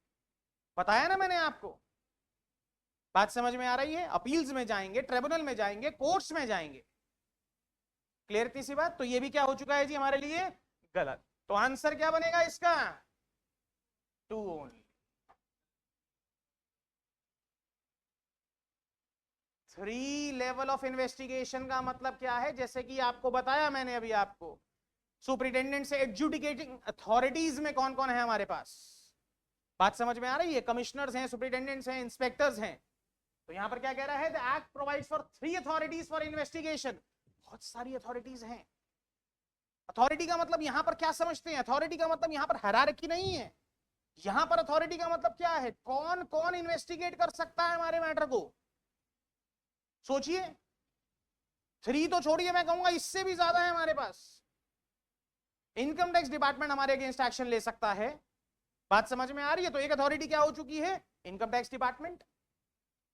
बताया ना मैंने आपको। बात समझ में आ रही है? अपील्स में जाएंगे, ट्रिब्यूनल में जाएंगे, कोर्ट्स में जाएंगे। क्लियर थी सी बात? तो ये भी क्या हो चुका है जी हमारे लिए? गलत। तो आंसर क्या बनेगा इसका? 2 ओनली। 3 लेवल ऑफ इन्वेस्टिगेशन का मतलब क्या है? जैसे कि आपको बताया मैंने अभी आपको, सुपरिटेंडेंट से एडजुडिकेटिंग अथॉरिटीज में कौन कौन है हमारे पास। बात समझ में आ रही है? कमिश्नर्स हैं, सुपरिटेंडेंट्स हैं, इंस्पेक्टर्स हैं। तो यहां पर क्या कह रहा है? The act provides for 3 authorities for investigation. बहुत सारी अथॉरिटीज हैं। अथॉरिटी का मतलब यहां पर क्या समझते हैं? अथॉरिटी का मतलब यहां पर हायरार्की नहीं है। यहां पर अथॉरिटी का मतलब क्या है? कौन कौन इन्वेस्टिगेट कर सकता है हमारे मैटर को। सोचिए, 3 तो छोड़िए, मैं कहूंगा इससे भी ज्यादा है हमारे पास। इनकम टैक्स डिपार्टमेंट हमारे अगेंस्ट एक्शन ले सकता है। बात समझ में आ रही है? तो एक अथॉरिटी क्या हो चुकी है? Income tax department.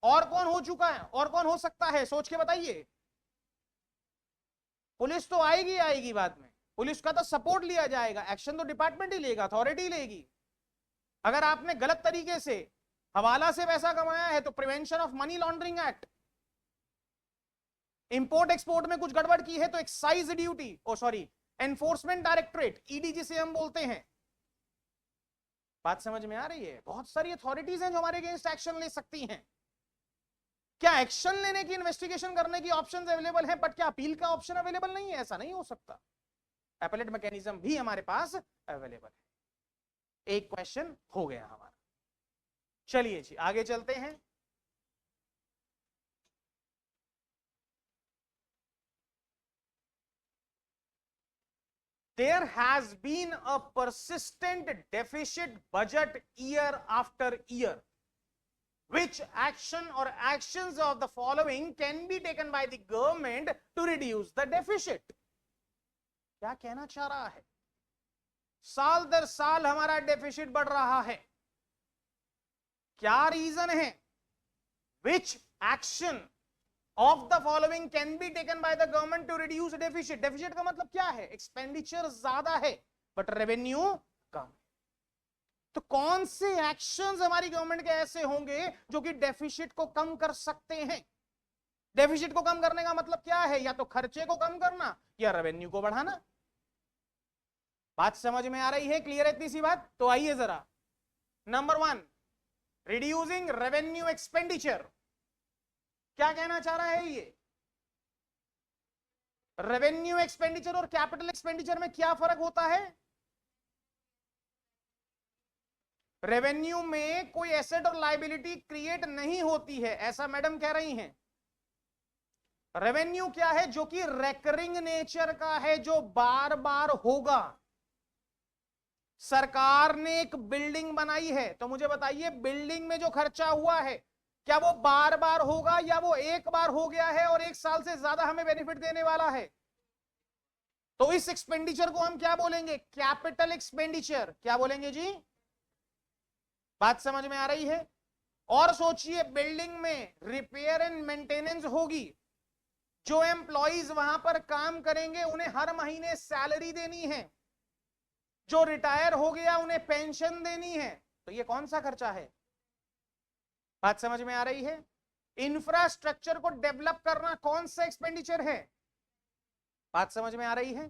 और कौन हो चुका है? और कौन हो सकता है? सोच के बताइए। पुलिस तो आएगी आएगी बाद में, पुलिस का तो सपोर्ट लिया जाएगा, एक्शन तो डिपार्टमेंट ही लेगा, अथॉरिटी लेगी। अगर आपने गलत तरीके से हवाला से पैसा कमाया है तो prevention of money laundering act. Import export में कुछ गड़बड़ की है तो excise duty, enforcement directorate, ED जिसे हम बोलते हैं। बात समझ में आ रही है? बहुत सारी अथॉरिटीज हैं जो हमारे अगेंस्ट एक्शन ले सकती हैं। क्या एक्शन लेने की, इन्वेस्टिगेशन करने की ऑप्शंस अवेलेबल हैं, बट क्या अपील का ऑप्शन अवेलेबल नहीं है? ऐसा नहीं हो सकता। एपेलेट मैकेनिज्म भी हमारे पास अवेलेबल है। एक क्वेश्चन हो गया हमारा। चलिए जी आगे चलते हैं। There has been a persistent deficit budget year after year. Which action or actions of the following can be taken by the government to reduce the deficit? क्या कहना चाह रहा है? साल दर साल हमारा डेफिसिट बढ़ रहा है। क्या रीजन है? Which action of the following can be taken by the government to reduce deficit? Deficit का मतलब क्या है? एक्सपेंडिचर ज्यादा है बट रेवेन्यू कम। तो कौन से एक्शंस हमारी गवर्नमेंट के ऐसे होंगे जो कि डेफिसिट को कम कर सकते हैं? डेफिसिट को कम करने का मतलब क्या है? या तो खर्चे को कम करना या रेवेन्यू को बढ़ाना। बात समझ में आ रही है? क्लियर है इतनी सी बात? तो आइए जरा, नंबर 1, रिड्यूसिंग रेवेन्यू एक्सपेंडिचर। क्या कहना चाह रहा है ये? रेवेन्यू एक्सपेंडिचर और कैपिटल एक्सपेंडिचर में क्या फर्क होता है? रेवेन्यू में कोई एसेट और लायबिलिटी क्रिएट नहीं होती है, ऐसा मैडम कह रही हैं। रेवेन्यू क्या है? जो कि रेकरिंग नेचर का है, जो बार बार होगा। सरकार ने एक बिल्डिंग बनाई है तो मुझे बताइए, बिल्डिंग में जो खर्चा हुआ है क्या वो बार बार होगा या वो एक बार हो गया है और 1 साल से ज्यादा हमें बेनिफिट देने वाला है? तो इस एक्सपेंडिचर को हम क्या बोलेंगे? Capital expenditure. क्या बोलेंगे जी? बात समझ में आ रही है? और सोचिए बिल्डिंग में रिपेयर एंड मेंटेनेंस होगी, जो एम्प्लॉइज वहां पर काम करेंगे उन्हें हर महीने सैलरी देनी है, जो रिटायर हो गया उन्हें पेंशन देनी है, तो ये कौन सा खर्चा है? बात समझ में आ रही है? इंफ्रास्ट्रक्चर को डेवलप करना कौन सा एक्सपेंडिचर है? बात समझ में आ रही है?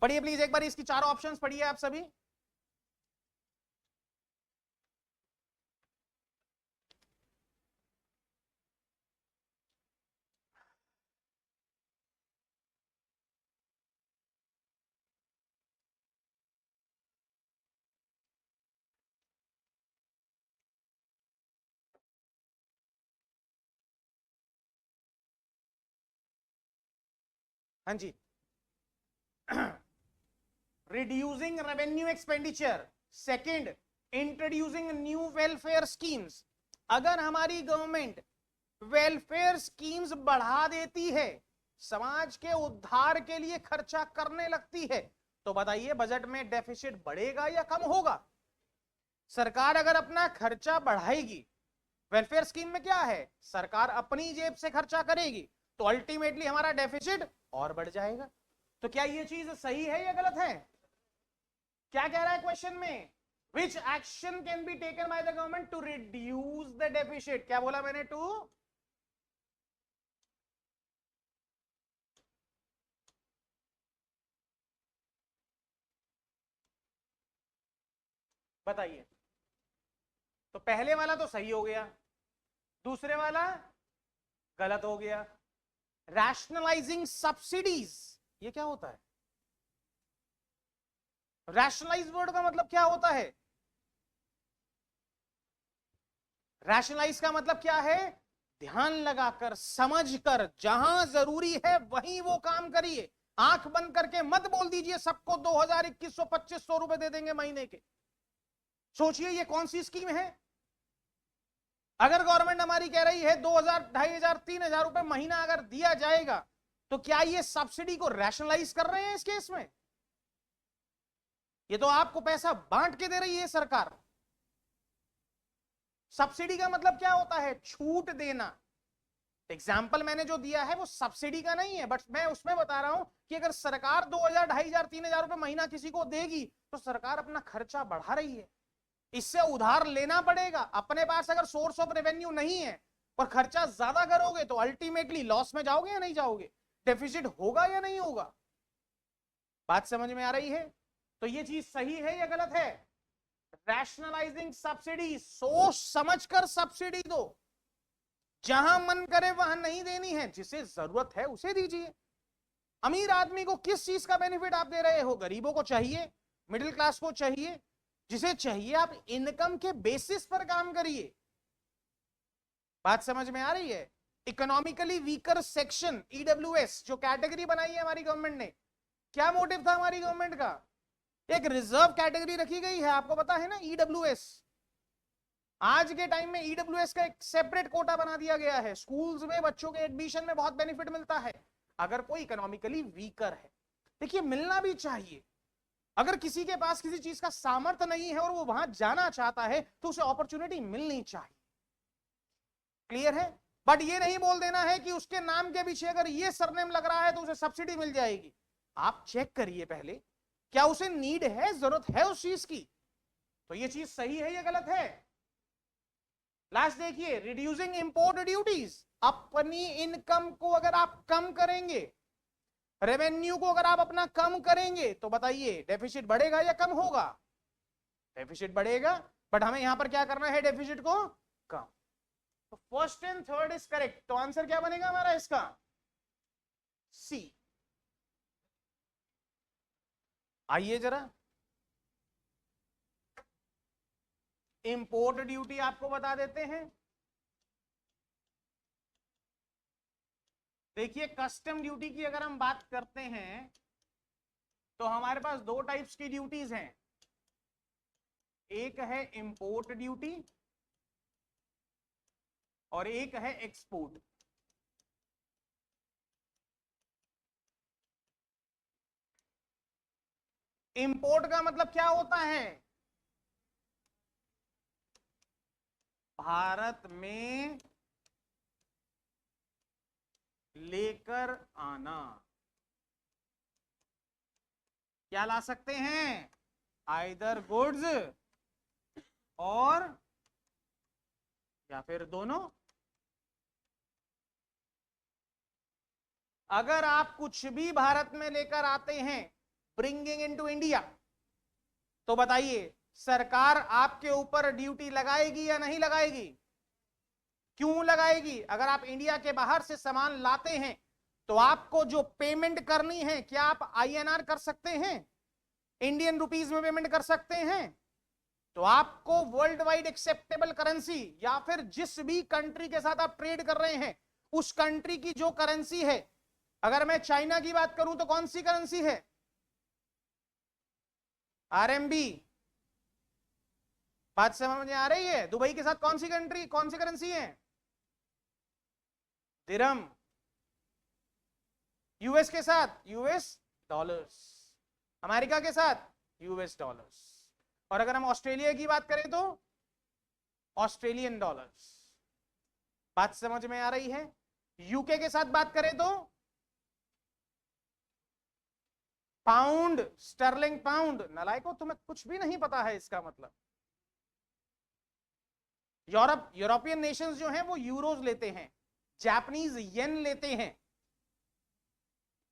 पढ़िए प्लीज एक बार इसकी चारों ऑप्शंस पढ़िए आप सभी। हाँ जी। Reducing revenue expenditure, second introducing new welfare schemes. अगर हमारी गवर्नमेंट वेलफेयर स्कीम्स बढ़ा देती है, समाज के उद्धार के लिए खर्चा करने लगती है, तो बताइए बजट में डेफिसिट बढ़ेगा या कम होगा? सरकार अगर अपना खर्चा बढ़ाएगी, वेलफेयर स्कीम में क्या है, सरकार अपनी जेब से खर्चा करेगी, तो अल्टीमेटली हमारा डेफिसिट और बढ़ जाएगा। तो क्या ये चीज सही है या गलत है? क्या कह रहा है क्वेश्चन में? Which action can be taken by the government to reduce the deficit? क्या बोला मैंने? टू, बताइए। तो पहले वाला तो सही हो गया, दूसरे वाला गलत हो गया। रैशनलाइजिंग सब्सिडीज, ये क्या होता है? रैशनलाइज वर्ड का मतलब क्या होता है? रैशनलाइज का मतलब क्या है? ध्यान लगाकर, समझकर, जहां जरूरी है वहीं वो काम करिए। आंख बंद करके मत बोल दीजिए सबको 2000 2100 2500 रुपए दे देंगे महीने के। सोचिए ये कौन सी स्कीम है? अगर गवर्नमेंट हमारी कह रही है 2000 2500 3000 रुपए महीना अगर दिया जाएगा, तो क्या ये सब्सिडी को रैशनलाइज कर रहे हैं इस केस में? ये तो आपको पैसा बांट के दे रही है सरकार। सब्सिडी का मतलब क्या होता है? छूट देना। एग्जाम्पल मैंने जो दिया है वो सब्सिडी का नहीं है, बट मैं उसमें बता रहा हूं कि अगर सरकार 2000 2500 3000 रुपए महीना किसी को देगी, तो सरकार अपना खर्चा बढ़ा रही है, इससे उधार लेना पड़ेगा। अपने पास अगर सोर्स ऑफ रेवेन्यू नहीं है और खर्चा ज्यादा करोगे, तो अल्टीमेटली लॉस में जाओगे या नहीं जाओगे? डेफिसिट होगा या नहीं होगा? बात समझ में आ रही है? तो ये चीज सही है या गलत है? रैशनलाइजिंग सब्सिडी, सोच समझकर सब्सिडी दो, जहां मन करे वहां नहीं देनी है, जिसे जरूरत है उसे दीजिए। अमीर आदमी को किस चीज का बेनिफिट आप दे रहे हो? गरीबों को चाहिए, मिडिल क्लास को चाहिए, जिसे चाहिए आप इनकम के बेसिस पर काम करिए। बात समझ में आ रही है? इकोनॉमिकली वीकर सेक्शन, ईडब्ल्यूएस, जो कैटेगरी बनाई है हमारी गवर्नमेंट ने, क्या मोटिव था हमारी गवर्नमेंट का? एक रिजर्व कैटेगरी रखी गई है, आपको पता है ना, ईडब्ल्यूएस। आज के टाइम में ईडब्ल्यूएस का एक सेपरेट कोटा बना दिया गया है। स्कूल्स में बच्चों के एडमिशन में बहुत बेनिफिट मिलता है अगर कोई इकोनॉमिकली वीकर है। देखिए मिलना भी चाहिए। अगर किसी के पास किसी चीज का सामर्थ्य नहीं है और वो वहां जाना चाहता है, तो उसे अपॉर्चुनिटी मिलनी चाहिए। क्लियर है? बट ये नहीं बोल देना है कि उसके नाम के पीछे अगर ये सरनेम लग रहा है तो उसे सब्सिडी मिल जाएगी। आप चेक करिए पहले, क्या उसे नीड है, जरूरत है उस चीज की? तो ये चीज सही है या गलत है? लास्ट देखिए, रिड्यूसिंग इंपोर्ट ड्यूटीज। अपनी इनकम को अगर आप कम करेंगे, रेवेन्यू को अगर आप अपना कम करेंगे, तो बताइए डेफिसिट बढ़ेगा या कम होगा? डेफिसिट बढ़ेगा। बट हमें यहां पर क्या करना है? डेफिसिट को कम। तो first and third is correct. तो आंसर क्या बनेगा हमारा इसका? सी। आइए जरा, इंपोर्ट ड्यूटी आपको बता देते हैं। देखिए कस्टम ड्यूटी की अगर हम बात करते हैं, तो हमारे पास दो टाइप्स की ड्यूटीज हैं। एक है इंपोर्ट ड्यूटी और एक है एक्सपोर्ट। इंपोर्ट का मतलब क्या होता है? भारत में लेकर आना। क्या ला सकते हैं? आइदर गुड्स और या फिर दोनों। अगर आप कुछ भी भारत में लेकर आते हैं, ब्रिंगिंग इनटू इंडिया, तो बताइए सरकार आपके ऊपर ड्यूटी लगाएगी या नहीं लगाएगी? क्यों लगाएगी? अगर आप इंडिया के बाहर से सामान लाते हैं तो आपको जो पेमेंट करनी है, क्या आप आईएनआर कर सकते हैं? इंडियन रुपीज में पेमेंट कर सकते हैं? तो आपको वर्ल्ड वाइड एक्सेप्टेबल करेंसी या फिर जिस भी कंट्री के साथ आप ट्रेड कर रहे हैं उस कंट्री की जो करेंसी है, अगर मैं चाइना की बात करूं तो कौन सी करेंसी है? आरएमबी। बात समझ में आ रही है? दुबई के साथ कौन सी कंट्री, कौन सी करेंसी है? दिरहम। यूएस के साथ यूएस डॉलर्स, अमेरिका के साथ यूएस डॉलर्स, और अगर हम ऑस्ट्रेलिया की बात करें तो ऑस्ट्रेलियन डॉलर्स। बात समझ में आ रही है? यूके के साथ बात करें तो पाउंड, स्टर्लिंग पाउंड। नालायको, तुम्हें कुछ भी नहीं पता है इसका मतलब। यूरोपियन नेशंस जो हैं वो यूरोज लेते हैं, जापानीज येन लेते हैं।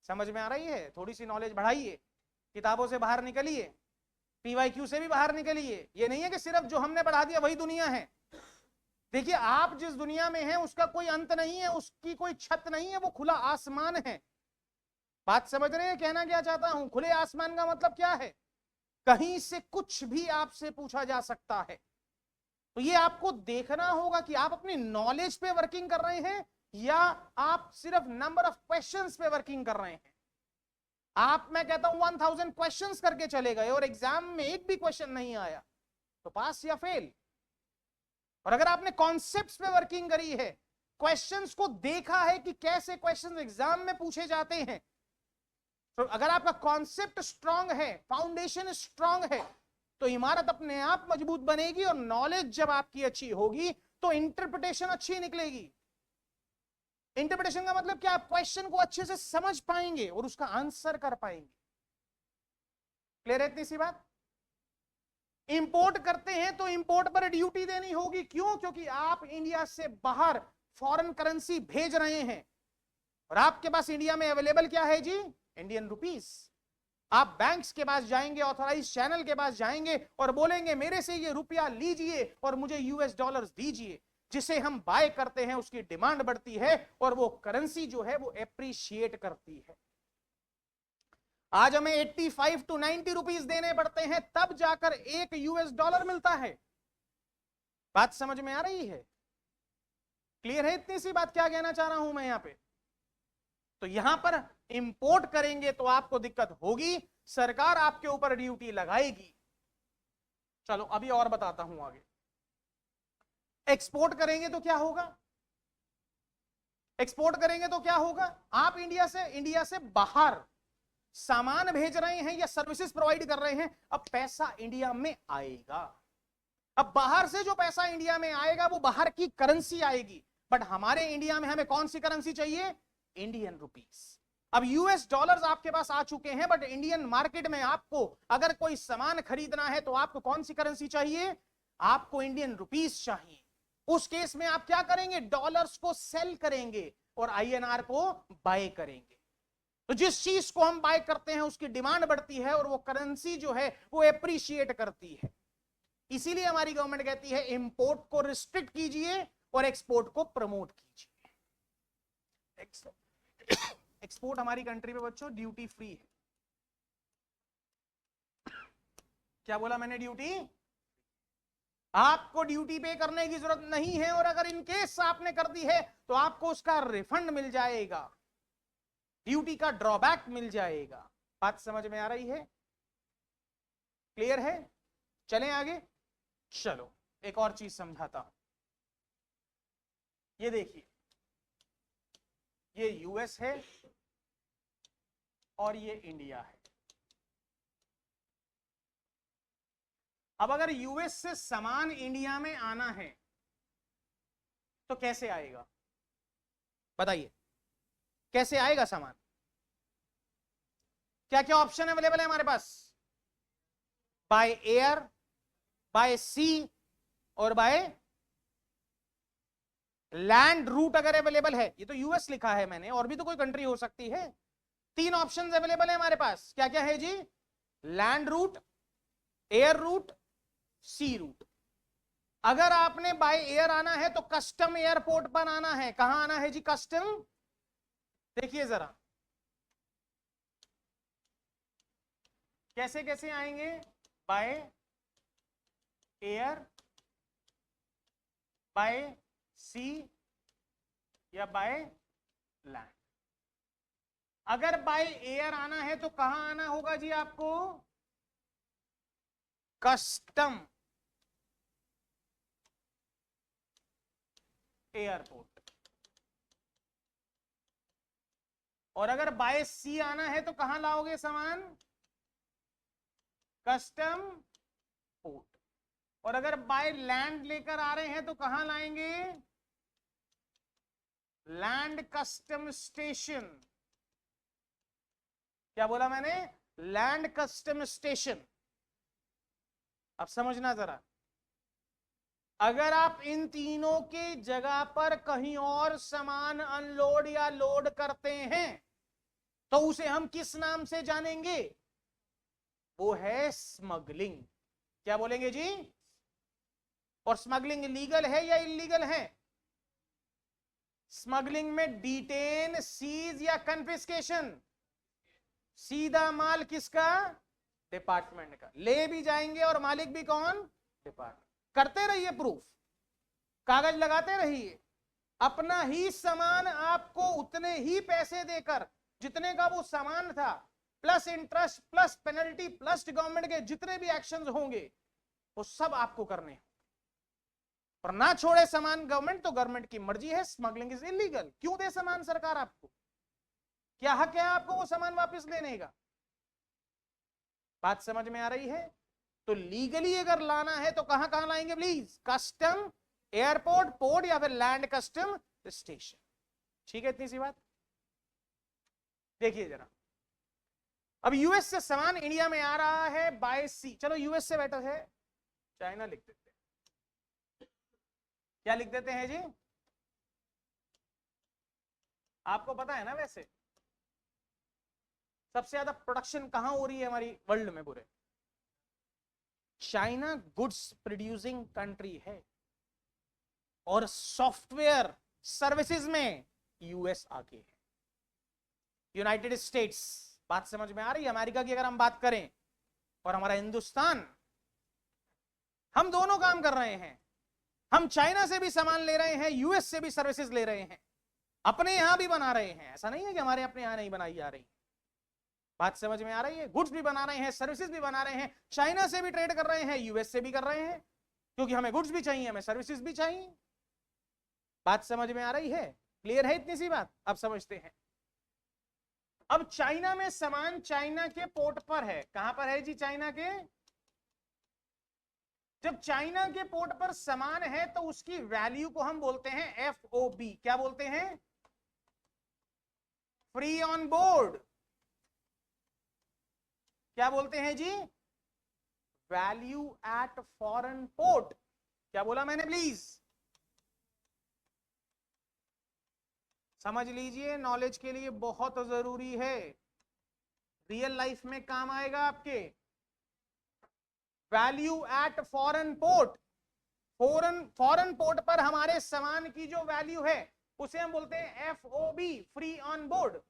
समझ में आ रही है? थोड़ी सी नॉलेज बढ़ाइए, किताबों से बाहर निकलिए, पीवाईक्यू से भी बाहर निकलिए। ये नहीं है कि सिर्फ जो हमने पढ़ा दिया वही दुनिया है। देखिए, आप जिस दुनिया में हैं उसका कोई अंत नहीं है, उसकी कोई छत नहीं है, वो खुला आसमान है। बात समझ रहे हैं? कहना क्या चाहता हूं? खुले आसमान का मतलब क्या है? कहीं से कुछ भी आपसे पूछा जा सकता है। तो ये आपको देखना होगा कि आप अपनी नॉलेज पे वर्किंग कर रहे हैं या आप सिर्फ नंबर ऑफ क्वेश्चंस पे वर्किंग कर रहे हैं। आप, मैं कहता हूं 1000 क्वेश्चंस करके चले गए और एग्जाम में एक भी क्वेश्चन नहीं आया तो पास या फेल। और अगर आपने कॉन्सेप्ट्स पे वर्किंग करी है, क्वेश्चंस को देखा है कि कैसे क्वेश्चंस एग्जाम में पूछे जाते हैं, तो अगर आपका कॉन्सेप्ट स्ट्रांग है, फाउंडेशन स्ट्रांग है, तो इमारत अपने आप मजबूत बनेगी। और नॉलेज जब आपकी अच्छी होगी तो इंटरप्रिटेशन अच्छी निकलेगी। इंटरप्रिटेशन का मतलब क्या? आप क्वेश्चन को अच्छे से समझ पाएंगे और उसका आंसर कर पाएंगे। क्लियर है इतनी सी बात? इंपोर्ट करते हैं तो इंपोर्ट पर ड्यूटी देनी होगी। क्यों? क्योंकि आप इंडिया से बाहर फॉरेन करेंसी भेज रहे हैं और आपके पास इंडिया में अवेलेबल क्या है जी? Indian rupees. आप बैंक्स के पास जाएंगे, ऑथराइज चैनल के पास जाएंगे और बोलेंगे मेरे से ये रुपया लीजिए और मुझे यूएस डॉलर्स दीजिए। जिसे हम बाय करते हैं उसकी डिमांड बढ़ती है और वो करेंसी जो है वो एप्रिशिएट करती है। आज हमें 85 टू 90 रुपीस देने पड़ते हैं तब जाकर एक यूएस डॉलर मिलता है। बात समझ में आ रही है? क्लियर है इतनी सी बात? क्या कहना चाह रहा हूं मैं यहां पे? तो यहां पर इंपोर्ट करेंगे तो आपको दिक्कत होगी, सरकार आपके ऊपर ड्यूटी लगाएगी। चलो अभी और बताता हूं आगे। एक्सपोर्ट करेंगे तो क्या होगा? एक्सपोर्ट करेंगे तो क्या होगा? आप इंडिया से बाहर सामान भेज रहे हैं या सर्विसेज प्रोवाइड कर रहे हैं, अब पैसा इंडिया में आएगा। अब बाहर से जो पैसा इंडिया में आएगा वो बाहर की करेंसी आएगी, बट हमारे इंडिया में हमें कौन सी करेंसी चाहिए? Indian rupees. अब यूएस डॉलर्स आपके पास आ चुके हैं, बट इंडियन मार्केट में आपको अगर कोई सामान खरीदना है तो आपको कौन सी करेंसी चाहिए? आपको इंडियन रुपीस चाहिए। उस केस में आप क्या करेंगे? डॉलर्स को सेल करेंगे और आईएनआर को बाय करेंगे। तो जिस चीज को हम बाय करते हैं उसकी डिमांड बढ़ती है और वो करेंसी जो है वो एप्रिशिएट करती है। इसीलिए हमारी गवर्नमेंट कहती है इंपोर्ट को रिस्ट्रिक्ट कीजिए और एक्सपोर्ट को प्रमोट कीजिए। एक्सपोर्ट हमारी कंट्री में बच्चों ड्यूटी फ्री है। क्या बोला मैंने? ड्यूटी। आपको ड्यूटी पे करने की जरूरत नहीं है और अगर इनकेस आपने कर दी है तो आपको उसका रिफंड मिल जाएगा, ड्यूटी का ड्रॉबैक मिल जाएगा। बात समझ में आ रही है? क्लियर है? चलें आगे। चलो एक और चीज समझाता हूं। ये देखिए, ये यूएस है और ये इंडिया है। अब अगर यूएस से सामान इंडिया में आना है तो कैसे आएगा, बताइए कैसे आएगा सामान? क्या क्या ऑप्शन अवेलेबल है हमारे पास? बाय एयर, बाय सी और बाय लैंड रूट अगर अवेलेबल है। ये तो यूएस लिखा है मैंने, और भी तो कोई कंट्री हो सकती है। तीन ऑप्शंस अवेलेबल है हमारे पास, क्या क्या है जी? लैंड रूट, एयर रूट, सी रूट। अगर आपने बाय एयर आना है तो कस्टम एयरपोर्ट पर आना है। कहां आना है जी? कस्टम। देखिए जरा कैसे कैसे आएंगे, बाय एयर, बाय सी या बाय लैंड। अगर बाय एयर आना है तो कहां आना होगा जी आपको? Custom airport. और अगर बाय सी आना है तो कहां लाओगे सामान? Custom port. और अगर बाय लैंड लेकर आ रहे हैं तो कहां लाएंगे? Land custom station. क्या बोला मैंने? Land custom station. अब समझना जरा, अगर आप इन तीनों की जगह पर कहीं और सामान अनलोड या लोड करते हैं तो उसे हम किस नाम से जानेंगे? वो है स्मगलिंग। क्या बोलेंगे जी? और स्मगलिंग लीगल है या इलीगल है? स्मगलिंग में डिटेन, सीज या कन्फिस्केशन? सीधा माल किसका? डिपार्टमेंट का। ले भी जाएंगे और मालिक भी कौन? डिपार्टमेंट। करते रहिए प्रूफ, कागज लगाते रहिए। अपना ही सामान आपको उतने ही पैसे देकर जितने का वो सामान था, plus interest, plus penalty, plus government के जितने भी एक्शंस होंगे वो सब आपको करने हैं। और ना छोड़े सामान गवर्नमेंट तो गवर्नमेंट की मर्जी है। Smuggling is illegal. क्यों दे सामान सरकार आपको? क्या हक है आपको वो सामान वापस लेने का? बात समझ में आ रही है? तो लीगली अगर लाना है तो कहां कहां लाएंगे प्लीज? कस्टम, एयरपोर्ट, पोर्ट या फिर लैंड कस्टम स्टेशन। ठीक है, इतनी सी बात। देखिए जरा, अब यूएस से सामान इंडिया में आ रहा है बाय सी। चलो यूएस से बेटर है चाइना लिख देते हैं। क्या लिख देते हैं जी? आपको पता है ना वैसे सबसे ज्यादा प्रोडक्शन कहां हो रही है हमारी वर्ल्ड में पूरे? चाइना गुड्स प्रोड्यूसिंग कंट्री है, और सॉफ्टवेयर सर्विसेज में यूएस आगे है, यूनाइटेड स्टेट्स। बात समझ में आ रही है? अमेरिका की अगर हम बात करें और हमारा हिंदुस्तान, हम दोनों काम कर रहे हैं। हम चाइना से भी सामान ले रहे हैं, यूएस से भी सर्विसेज ले रहे हैं, अपने यहां भी बना रहे हैं। ऐसा नहीं है कि हमारे अपने यहां नहीं बनाई जा रही। बात समझ में आ रही है? गुड्स भी बना रहे हैं, सर्विसेज भी बना रहे हैं, चाइना से भी ट्रेड कर रहे हैं, यूएस से भी कर रहे हैं, क्योंकि हमें गुड्स भी चाहिए, हमें सर्विसेज भी चाहिए। बात समझ में आ रही है? क्लियर है इतनी सी बात? अब समझते हैं। अब चाइना में सामान चाइना के पोर्ट पर है। कहां पर है जी? चाइना के। जब चाइना के पोर्ट पर सामान है तो उसकी वैल्यू को हम बोलते हैं FOB। क्या बोलते हैं? Free on board. क्या बोलते हैं जी? Value at foreign port. क्या बोला मैंने प्लीज? समझ लीजिए, नॉलेज के लिए बहुत जरूरी है, रियल लाइफ में काम आएगा आपके। Value at foreign port. Foreign port पर हमारे सामान की जो वैल्यू है उसे हम बोलते हैं FOB, फ्री ऑन बोर्ड।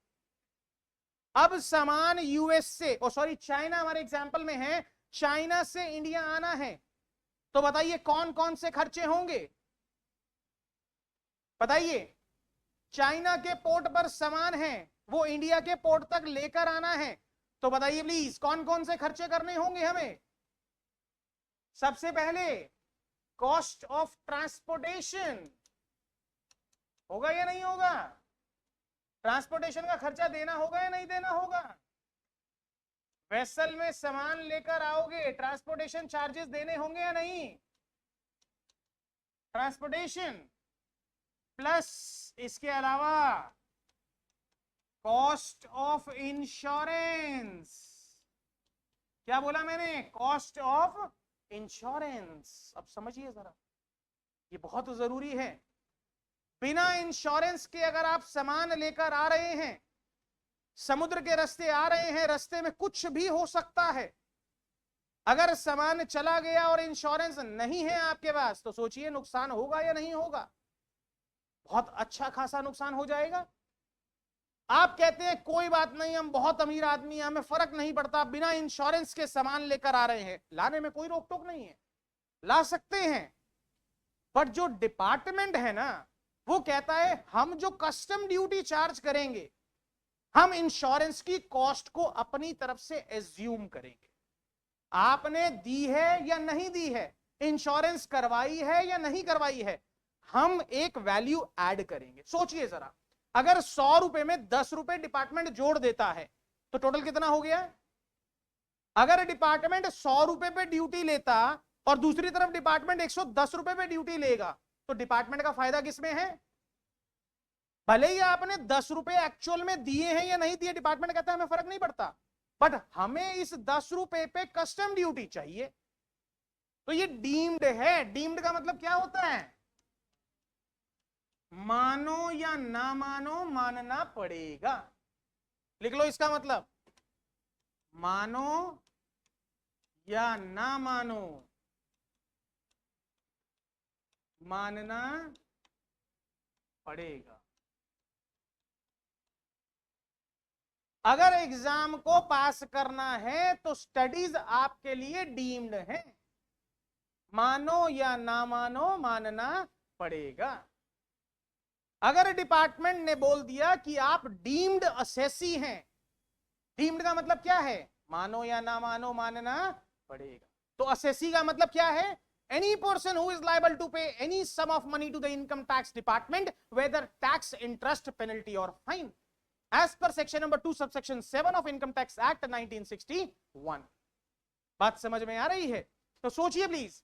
अब सामान यूएस से, सॉरी चाइना हमारे एग्जांपल में है, चाइना से इंडिया आना है तो बताइए कौन कौन से खर्चे होंगे? बताइए, चाइना के पोर्ट पर सामान है, वो इंडिया के पोर्ट तक लेकर आना है, तो बताइए प्लीज कौन कौन से खर्चे करने होंगे हमें? सबसे पहले कॉस्ट ऑफ ट्रांसपोर्टेशन होगा या नहीं होगा? ट्रांसपोर्टेशन का खर्चा देना होगा या नहीं देना होगा? वेसल में सामान लेकर आओगे, ट्रांसपोर्टेशन चार्जेस देने होंगे या नहीं? ट्रांसपोर्टेशन। प्लस इसके अलावा कॉस्ट ऑफ इंश्योरेंस। क्या बोला मैंने? Cost of insurance. अब समझिए जरा, ये बहुत जरूरी है। बिना इंश्योरेंस के अगर आप सामान लेकर आ रहे हैं, समुद्र के रास्ते आ रहे हैं, रास्ते में कुछ भी हो सकता है। अगर सामान चला गया और इंश्योरेंस नहीं है आपके पास, तो सोचिए नुकसान होगा या नहीं होगा? बहुत अच्छा खासा नुकसान हो जाएगा। आप कहते हैं कोई बात नहीं, हम बहुत अमीर आदमी हैं, हमें फर्क नहीं पड़ता, बिना इंश्योरेंस के सामान लेकर आ रहे हैं। लाने में कोई रोक टोक नहीं है, ला सकते हैं। बट जो डिपार्टमेंट है ना, वो कहता है हम जो कस्टम ड्यूटी चार्ज करेंगे, हम इंश्योरेंस की कॉस्ट को अपनी तरफ से एज्यूम करेंगे। आपने दी है या नहीं दी है, इंश्योरेंस करवाई है या नहीं करवाई है, हम एक वैल्यू ऐड करेंगे। सोचिए जरा, अगर 100 रुपए में 10 रुपए डिपार्टमेंट जोड़ देता है तो टोटल कितना हो गया? अगर डिपार्टमेंट 100 रुपए पे ड्यूटी लेता और दूसरी तरफ डिपार्टमेंट 110 रुपए पे ड्यूटी लेगा, तो डिपार्टमेंट का फायदा किसमें है? भले ही आपने 10 रुपए एक्चुअल में दिए हैं या नहीं दिए, डिपार्टमेंट कहता है हमें फर्क नहीं पड़ता, बट हमें इस 10 रुपए पे कस्टम ड्यूटी चाहिए। तो ये डीम्ड है। डीम्ड का मतलब क्या होता है? मानो या ना मानो, मानना पड़ेगा। लिख लो इसका मतलब, मानो या ना मानो, मानना पड़ेगा। अगर एग्जाम को पास करना है तो स्टडीज आपके लिए डीम्ड है। मानो या ना मानो, मानना पड़ेगा। अगर डिपार्टमेंट ने बोल दिया कि आप डीम्ड असेसी हैं, डीम्ड का मतलब क्या है? मानो या ना मानो, मानना पड़ेगा। तो असेसी का मतलब क्या है? Any person who is liable to pay any sum of money to the income tax department, whether tax, interest, penalty और fine, as per section number 2 subsection 7 of income tax act 1961। बात समझ में आ रही है? तो सोचिए प्लीज,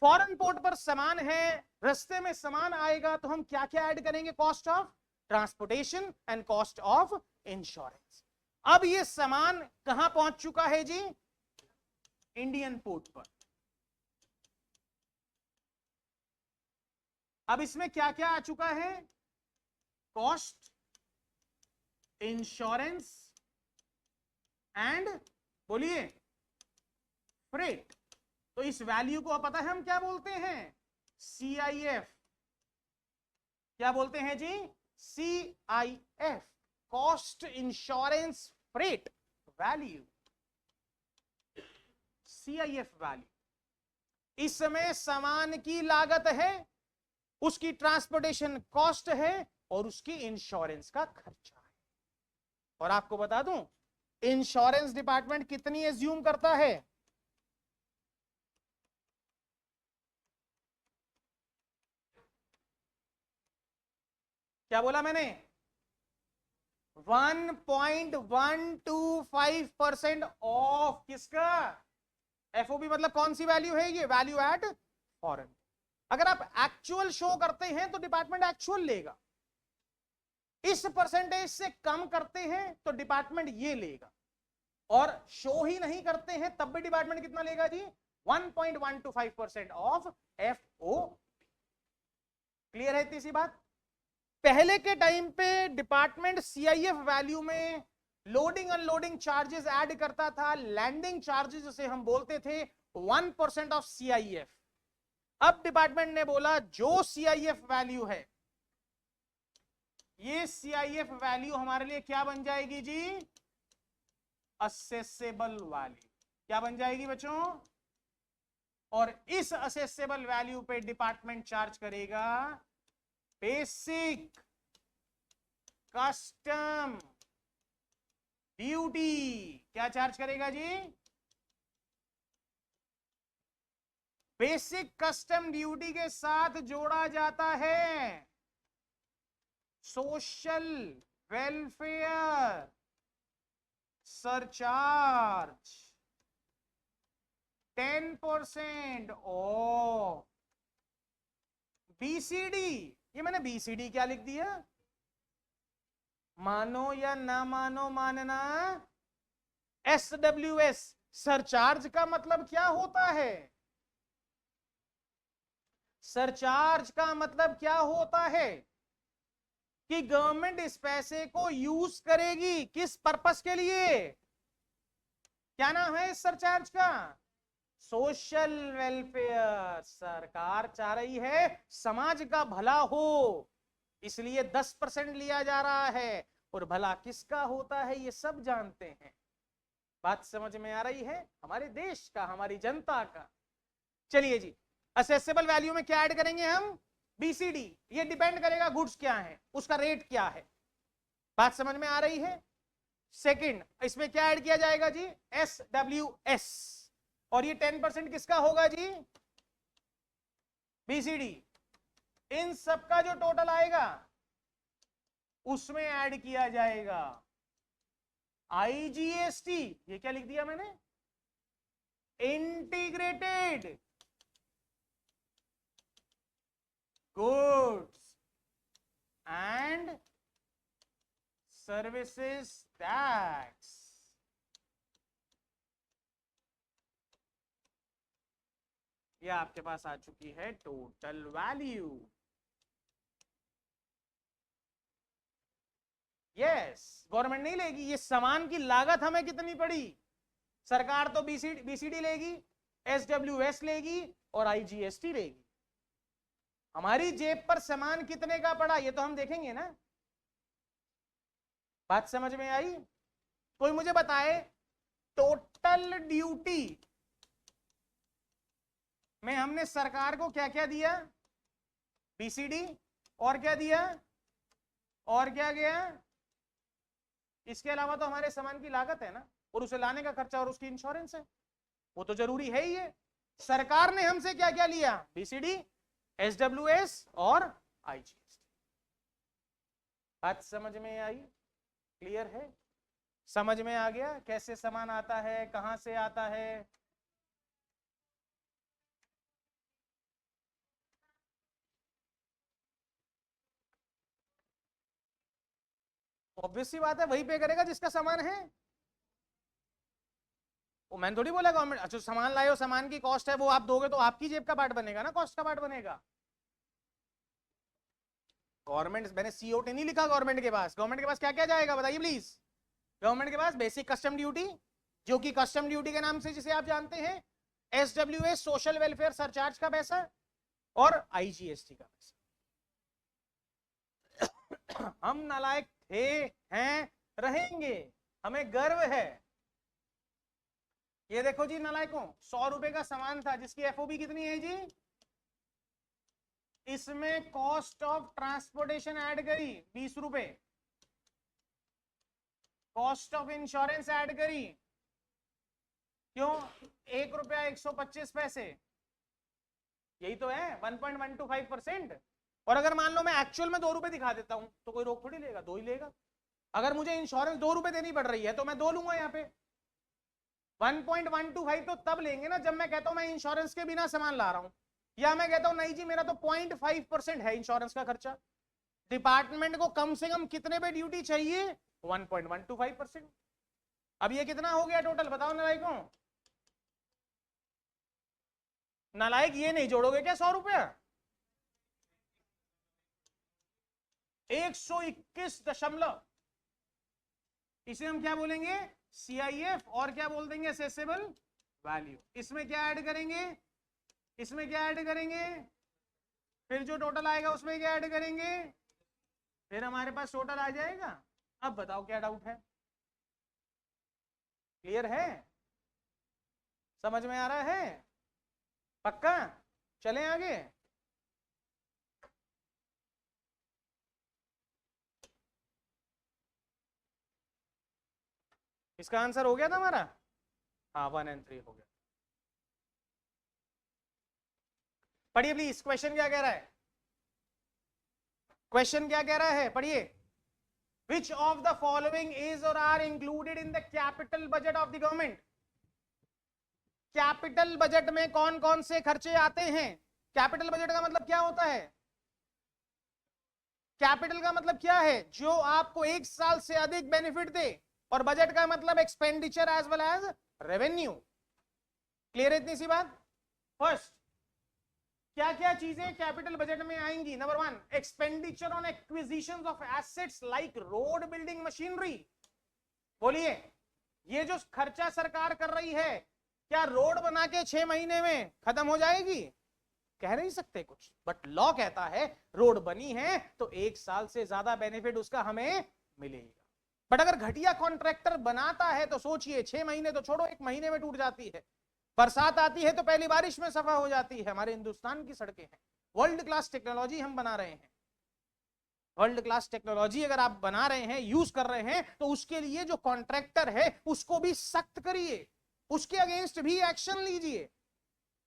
फॉरेन पोर्ट पर सामान है, रास्ते में सामान आएगा, तो हम क्या क्या ऐड करेंगे? Cost of transportation and cost of insurance. अब ये सामान कहां पहुंच चुका है जी? इंडियन पोर्ट पर। अब इसमें क्या क्या आ चुका है? कॉस्ट, इंश्योरेंस एंड, बोलिए, फ्रेट। तो इस वैल्यू को पता है हम क्या बोलते हैं? CIF। क्या बोलते हैं जी? CIF, cost insurance freight value. CIF value. इसमें सामान की लागत है, उसकी ट्रांसपोर्टेशन कॉस्ट है और उसकी इंश्योरेंस का खर्चा है। और आपको बता दूं, इंश्योरेंस डिपार्टमेंट कितनी एज्यूम करता है? क्या बोला मैंने? 1.125% ऑफ किसका? FOB मतलब कौन सी वैल्यू है ये? Value at foreign. अगर आप एक्चुअल शो करते हैं तो डिपार्टमेंट एक्चुअल लेगा, इस परसेंटेज से कम करते हैं तो डिपार्टमेंट ये लेगा, और शो ही नहीं करते हैं तब भी डिपार्टमेंट कितना लेगा जी? 1.125% ऑफ FOB। क्लियर है इतनी सी बात? पहले के टाइम पे डिपार्टमेंट CIF वैल्यू में लोडिंग अनलोडिंग चार्जेस ऐड करता था, लैंडिंग चार्जेस जिसे हम बोलते थे 1% ऑफ CIF। अब डिपार्टमेंट ने बोला जो CIF वैल्यू है, ये CIF वैल्यू हमारे लिए क्या बन जाएगी जी? Accessible value. क्या बन जाएगी बच्चों? और इस असेसेबल वैल्यू पे डिपार्टमेंट चार्ज करेगा बेसिक कस्टम ड्यूटी। क्या चार्ज करेगा जी? बेसिक कस्टम ड्यूटी के साथ जोड़ा जाता है social welfare surcharge 10% of BCD ये मैंने बीसीडी क्या लिख दिया, मानो या ना मानो मानना। SWS सरचार्ज का मतलब क्या होता है, सरचार्ज का मतलब क्या होता है कि गवर्नमेंट इस पैसे को यूज करेगी किस पर्पस के लिए, क्या नाम है इस सरचार्ज का, सोशल वेलफेयर। सरकार चाह रही है समाज का भला हो, इसलिए 10% लिया जा रहा है, और भला किसका होता है ये सब जानते हैं। बात समझ में आ रही है, हमारे देश का, हमारी जनता का। चलिए जी, असेसेबल वैल्यू में क्या ऐड करेंगे हम, बीसीडी। ये डिपेंड करेगा गुड्स क्या है, उसका रेट क्या है। बात समझ में आ रही है। सेकंड, इसमें क्या ऐड किया जाएगा जी, SWS, और ये 10% किसका होगा जी, बीसीडी। इन सब का जो टोटल आएगा उसमें ऐड किया जाएगा IGST। ये क्या लिख दिया मैंने, integrated goods and services tax. ये आपके पास आ चुकी है टोटल वैल्यू। यस, गवर्नमेंट नहीं लेगी, ये सामान की लागत हमें कितनी पड़ी, सरकार तो बीसीडी लेगी, SWS लेगी और IGST लेगी। हमारी जेब पर सामान कितने का पड़ा ये तो हम देखेंगे ना। बात समझ में आई। कोई मुझे बताए टोटल ड्यूटी में हमने सरकार को क्या क्या दिया, बीसीडी, और क्या दिया, और क्या गया, इसके अलावा तो हमारे सामान की लागत है ना, और उसे लाने का खर्चा और उसकी इंश्योरेंस है, वो तो जरूरी है ही है। सरकार ने हमसे क्या क्या लिया, बीसीडी, SWS और IGST। बात समझ में आई, क्लियर है, समझ में आ गया कैसे सामान आता है, कहां से आता है। ऑब्वियस सी बात है, वही पे करेगा जिसका सामान है। वो मैंने थोड़ी बोला गवर्नमेंट, अच्छा सामान लाए हो, सामान की कॉस्ट है वो आप दोगे तो आपकी जेब का पार्ट बनेगा ना, कॉस्ट का पार्ट बनेगा। गवर्नमेंट, मैंने सीओटी नहीं लिखा गवर्नमेंट के पास, गवर्नमेंट के पास क्या क्या जाएगा बताइए प्लीज। गवर्नमेंट के पास बेसिक कस्टम ड्यूटी, जो कि कस्टम ड्यूटी के नाम से जिसे आप जानते हैं, SWS सोशल वेलफेयर सरचार्ज का पैसा, और IGST का पैसा। हम नालायक थे, हैं, रहेंगे, हमें गर्व है। ये देखो जी नालायकों, 100 रुपए का सामान था जिसकी FOB कितनी है जी, इसमें कॉस्ट ऑफ ट्रांसपोर्टेशन ऐड करी 20 रुपए, कॉस्ट ऑफ इंश्योरेंस ऐड करी, क्यों, 1 रुपया 125 पैसे, यही तो है 1.125%। और अगर मान लो मैं एक्चुअल में 2 रुपए दिखा देता हूं तो कोई रोक थोड़ी लेगा, 2 ही लेगा। अगर मुझे इंश्योरेंस 2 रुपए देनी पड़ रही है तो मैं 2 लूंगा। यहाँ पे 1.125 तो तब लेंगे ना जब मैं कहता हूं मैं इंश्योरेंस के बिना सामान ला रहा हूं, या मैं कहता हूं नहीं जी मेरा तो 0.5% है इंश्योरेंस का खर्चा। डिपार्टमेंट को कम से कम कितने पे ड्यूटी चाहिए, 1.125%। अब ये कितना हो गया टोटल, बताओ नालायकों। नालायक ये नहीं जोड़ोगे क्या 100 रुपया, 121 इसे हम क्या बोलेंगे, CIF, और क्या बोल देंगे, असेसेबल वैल्यू। इसमें क्या ऐड करेंगे, इसमें क्या ऐड करेंगे, फिर जो टोटल आएगा उसमें क्या ऐड करेंगे, फिर हमारे पास टोटल आ जाएगा। अब बताओ क्या डाउट है, क्लियर है, समझ में आ रहा है, पक्का, चलें आगे। इसका आंसर हो गया था हमारा, हाँ 1 और 3 हो गया। पढ़िए प्लीज, क्वेश्चन क्या कह रहा है, क्वेश्चन क्या कह रहा है, पढ़िए। Which of the following is और are included in the capital budget of the government. Capital budget में कौन कौन से खर्चे आते हैं, कैपिटल बजट का मतलब क्या होता है, कैपिटल का मतलब क्या है? जो आपको 1 साल से अधिक बेनिफिट दे। और बजट का मतलब expenditure as well as revenue. Clear है इतनी सी बात? फर्स्ट, क्या क्या चीजें कैपिटल बजट में आएंगी? Number 1, expenditure on acquisition of assets like road, building, machinery. बोलिए, ये जो खर्चा सरकार कर रही है, क्या रोड बना के 6 महीने में खत्म हो जाएगी? कह नहीं सकते कुछ, बट लॉ कहता है रोड बनी है तो 1 साल से ज्यादा बेनिफिट उसका हमें मिलेगा। बट अगर घटिया कॉन्ट्रैक्टर बनाता है तो सोचिए, 6 महीने तो छोड़ो, 1 महीने में टूट जाती है। बरसात आती है तो पहली बारिश में सफा हो जाती है। हमारे हिंदुस्तान की सड़कें हैं, वर्ल्ड क्लास टेक्नोलॉजी हम बना रहे हैं। वर्ल्ड क्लास टेक्नोलॉजी अगर आप बना रहे हैं, यूज कर रहे हैं, तो उसके लिए जो कॉन्ट्रैक्टर है उसको भी सख्त करिए, उसके अगेंस्ट भी एक्शन लीजिए।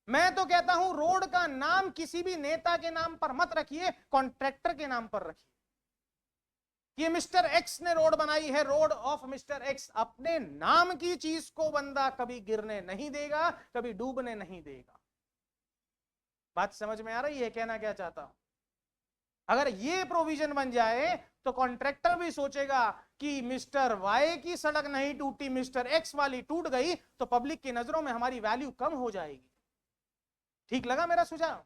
मैं तो कहता हूं रोड का नाम किसी भी नेता के नाम पर मत रखिए, कॉन्ट्रैक्टर के नाम पर रखिए। ये मिस्टर एक्स ने रोड बनाई है, रोड ऑफ मिस्टर एक्स। अपने नाम की चीज को बंदा कभी गिरने नहीं देगा, कभी डूबने नहीं देगा। बात समझ में आ रही है? कहना क्या चाहता हूं, अगर ये प्रोविजन बन जाए तो कॉन्ट्रैक्टर भी सोचेगा कि मिस्टर वाई की सड़क नहीं टूटी, मिस्टर एक्स वाली टूट गई, तो पब्लिक की नजरों में हमारी वैल्यू कम हो जाएगी। ठीक लगा मेरा सुझाव?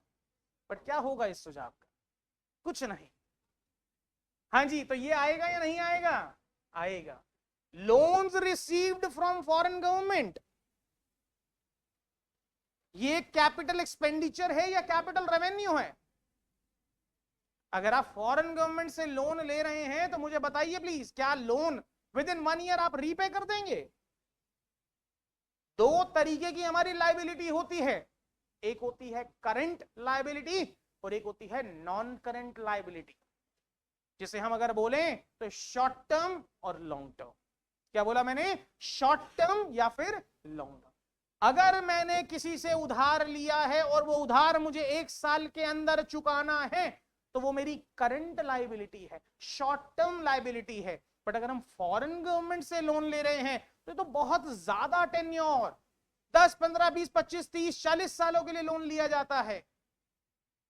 बट क्या होगा इस सुझाव का? कुछ नहीं। हाँ जी, तो ये आएगा या नहीं आएगा? आएगा। Loans received from foreign government, ये कैपिटल एक्सपेंडिचर है या कैपिटल रेवेन्यू है? अगर आप फॉरेन गवर्नमेंट से लोन ले रहे हैं तो मुझे बताइए प्लीज, क्या लोन विद इन 1 ईयर आप रीपे कर देंगे? 2 तरीके की हमारी लायबिलिटी होती है, एक होती है करंट लायबिलिटी और एक होती है नॉन करंट लायबिलिटी, जिसे हम अगर बोलें तो शॉर्ट टर्म और लॉन्ग टर्म। क्या बोला मैंने? शॉर्ट टर्म या फिर लॉन्ग टर्म। अगर मैंने किसी से उधार लिया है और वो उधार मुझे 1 साल के अंदर चुकाना है तो वो मेरी करंट लायबिलिटी है, शॉर्ट टर्म लायबिलिटी है। बट अगर हम फॉरेन गवर्नमेंट से लोन ले रहे हैं तो बहुत ज्यादा टेन्योर, 10, 15, 20, 25, 30, 40 सालों के लिए लोन लिया जाता है।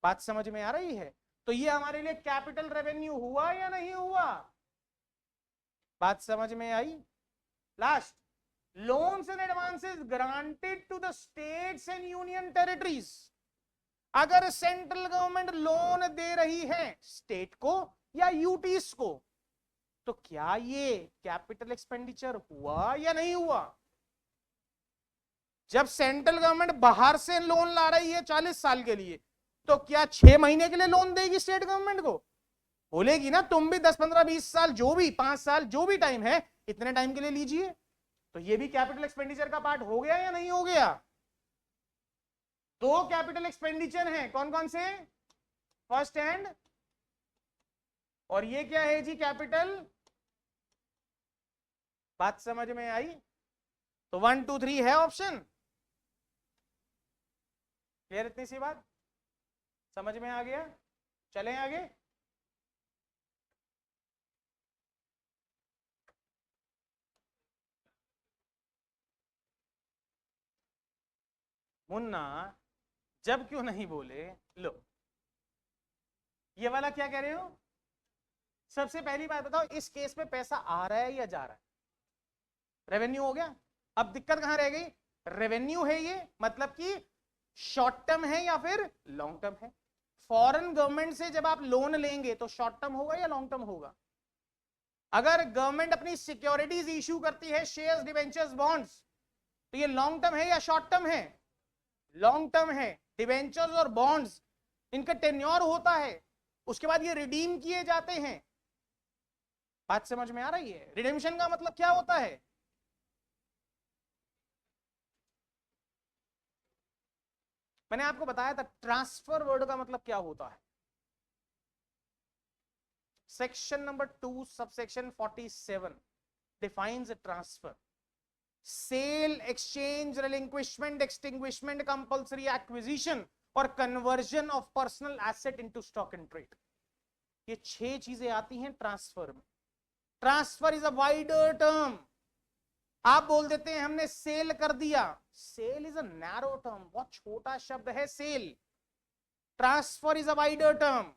बात समझ में आ रही है? तो ये हमारे लिए कैपिटल रेवेन्यू हुआ या नहीं हुआ? बात समझ में आई? Last, loans and advances granted to the states and union territories. अगर सेंट्रल गवर्नमेंट लोन दे रही है स्टेट को या यूटीज को, तो क्या ये कैपिटल एक्सपेंडिचर हुआ या नहीं हुआ? जब सेंट्रल गवर्नमेंट बाहर से लोन ला रही है 40 साल के लिए, तो क्या 6 महीने के लिए लोन देगी स्टेट गवर्नमेंट को? बोलेगी ना तुम भी 10, 15, 20 साल, जो भी 5 साल, जो भी टाइम है, इतने टाइम के लिए लीजिए। तो ये भी कैपिटल एक्सपेंडिचर का पार्ट हो गया या नहीं हो गया? 2 कैपिटल एक्सपेंडिचर हैं, कौन कौन से? फर्स्ट हैंड, और ये क्या है जी? कैपिटल। बात समझ में आई? तो 1, 2, 3 है ऑप्शन। क्लियर इतनी सी बात? समझ में आ गया? चलें आगे। मुन्ना जब क्यों नहीं बोले? लो, ये वाला क्या कह रहे हो? सबसे पहली बात बताओ, इस केस में पैसा आ रहा है या जा रहा है? रेवेन्यू हो गया। अब दिक्कत कहां रह गई? रेवेन्यू है ये, मतलब कि शॉर्ट टर्म है या फिर लॉन्ग टर्म है? फॉरेन गवर्नमेंट से जब आप लोन लेंगे तो शॉर्ट टर्म होगा या लॉन्ग टर्म होगा? अगर गवर्नमेंट अपनी सिक्योरिटीज इश्यू करती है, शेयर्स, डिवेंचर्स, बॉन्ड्स, तो ये लॉन्ग टर्म है या शॉर्ट टर्म है? लॉन्ग टर्म है। डिवेंचर्स और बॉन्ड्स, इनका टेन्योर होता है, उसके बाद ये रिडीम किए जाते हैं। बात समझ में आ रही है? रिडेम्पशन का मतलब क्या होता है? मैंने आपको बताया था ट्रांसफर वर्ड का मतलब क्या होता है। Section number 2 subsection 47 defines transfer: sale, exchange, relinquishment, extinguishment, compulsory acquisition और conversion of personal asset into stock and trade. ये 6 चीजें आती हैं ट्रांसफर में। Transfer is a wider term. आप बोल देते हैं हमने सेल कर दिया, sale is a narrow term, बहुत छोटा शब्द है sale. Transfer is a wider term.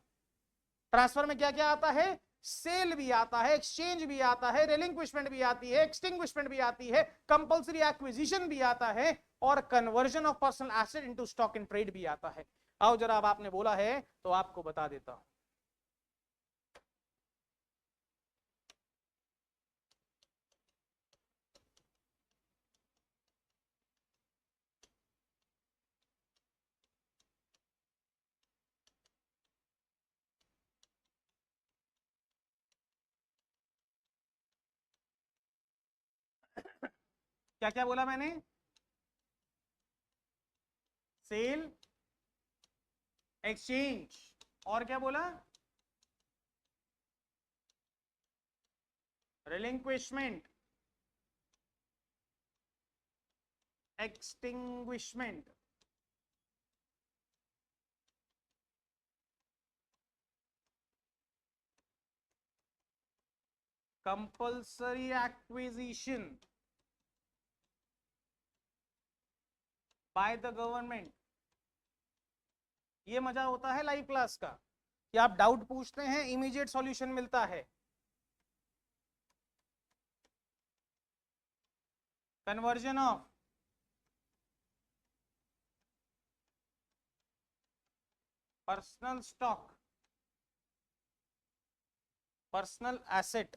Transfer में क्या क्या आता है? सेल भी आता है, एक्सचेंज भी आता है, रिलिंक्विशमेंट भी आती है, एक्सटिंग्विशमेंट भी आती है, कंपल्सरी एक्विजिशन भी आता है, और conversion of personal asset into stock in trade भी आता है। आओ जरा, अब आपने बोला है तो आपको बता देता हूं। क्या क्या बोला मैंने? सेल, एक्सचेंज, और क्या बोला? Relinquishment, extinguishment. Compulsory acquisition by the government. ये मजा होता है लाइव क्लास का कि आप डाउट पूछते हैं, इमीडिएट सॉल्यूशन मिलता है। Conversion of personal stock, personal asset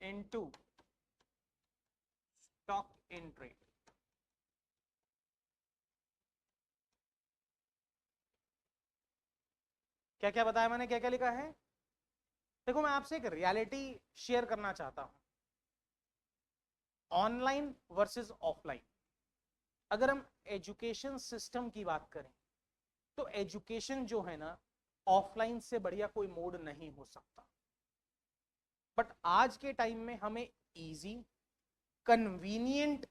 into stock in trade. क्या क्या बताया मैंने, क्या क्या लिखा है? देखो, मैं आपसे एक रियलिटी शेयर करना चाहता हूं, ऑनलाइन वर्सेस ऑफलाइन। अगर हम एजुकेशन सिस्टम की बात करें तो एजुकेशन जो है ना, ऑफलाइन से बढ़िया कोई मोड नहीं हो सकता। बट आज के टाइम में हमें इजी, कन्वीनियंट,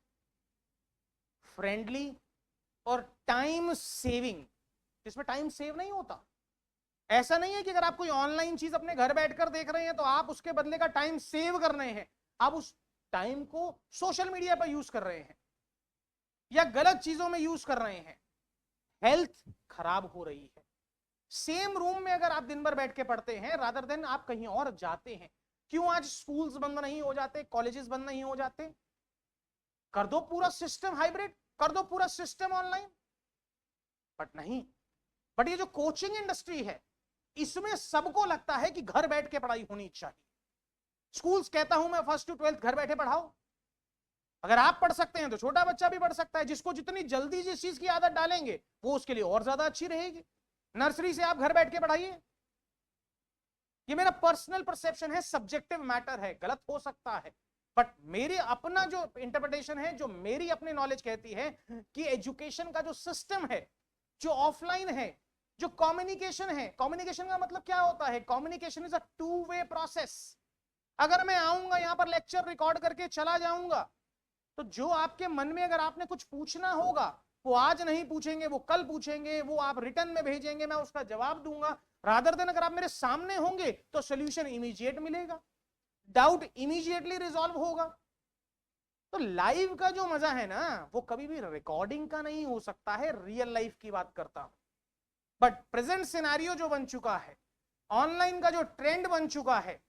फ्रेंडली और टाइम सेविंग, जिसमें टाइम सेव नहीं होता। ऐसा नहीं है कि अगर आप कोई ऑनलाइन चीज अपने घर बैठकर देख रहे हैं तो आप उसके बदले का टाइम सेव कर रहे हैं, आप उस टाइम को सोशल मीडिया पर यूज कर रहे हैं या गलत चीजों में यूज कर रहे हैं। हेल्थ खराब हो रही है। सेम रूम में अगर आप दिन भर बैठ के पढ़ते हैं रादर देन आप कहीं और जाते हैं। क्यों आज स्कूल्स बंद नहीं हो जाते, कॉलेजेस बंद नहीं हो जाते? कर दो पूरा सिस्टम हाइब्रिड, कर दो पूरा सिस्टम ऑनलाइन। बट नहीं, बट ये जो कोचिंग इंडस्ट्री है इसमें सबको लगता है कि घर बैठ के पढ़ाई होनी चाहिए। स्कूल्स कहता हूं मैं, 1st to 12th घर बैठे पढ़ाओ। अगर आप पढ़ सकते हैं तो छोटा बच्चा भी पढ़ सकता है। जिसको जितनी जल्दी जिस चीज की आदत डालेंगे वो उसके लिए और ज्यादा अच्छी रहेगी। नर्सरी से आप घर बैठ के पढ़ाइए। ये मेरा पर्सनल परसेप्शन है, सब्जेक्टिव मैटर है, गलत हो सकता है, बट मेरे अपना जो इंटरप्रिटेशन है, जो मेरी अपनी नॉलेज कहती है कि एजुकेशन का जो सिस्टम है, जो ऑफलाइन है, जो कम्युनिकेशन है, कम्युनिकेशन का मतलब क्या होता है? Communication is a two way process. अगर मैं आऊंगा यहां पर लेक्चर रिकॉर्ड करके चला जाऊंगा तो जो आपके मन में अगर आपने कुछ पूछना होगा वो आज नहीं पूछेंगे, वो कल पूछेंगे, वो आप रिटर्न में भेजेंगे, मैं उसका जवाब दूंगा। रादर देन अगर आप मेरे सामने होंगे तो सोल्यूशन इमीडिएट मिलेगा, डाउट इमीडिएटली रिजॉल्व होगा। तो लाइव का जो मजा है ना वो कभी भी रिकॉर्डिंग का नहीं हो सकता है। रियल लाइफ की बात करता हूं। बट प्रेजेंट सिनेरियो जो बन चुका है, ऑनलाइन का जो ट्रेंड बन चुका है,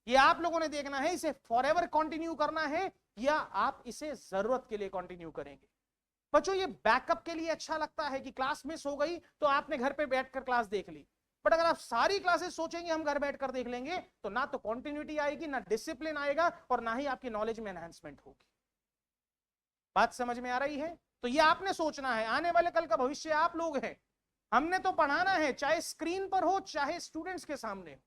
ये आप लोगों ने देखना है। इसे फॉरएवर कंटिन्यू करना है या आप इसे जरूरत के लिए कंटिन्यू करेंगे? बच्चों, ये बैकअप के लिए अच्छा लगता है कि क्लास मिस हो गई तो आपने घर पे बैठकर क्लास देख ली। बट अगर आप सारी क्लासेस सोचेंगे हम घर बैठकर देख लेंगे तो ना तो कंटिन्यूटी आएगी, ना डिसिप्लिन आएगा, और ना ही आपकी नॉलेज में एनहांसमेंट होगी। बात समझ में आ रही है? तो ये आपने सोचना है। आने वाले कल का भविष्य आप लोग हैं। हमने तो पढ़ाना है, चाहे स्क्रीन पर हो चाहे स्टूडेंट्स के सामने हो।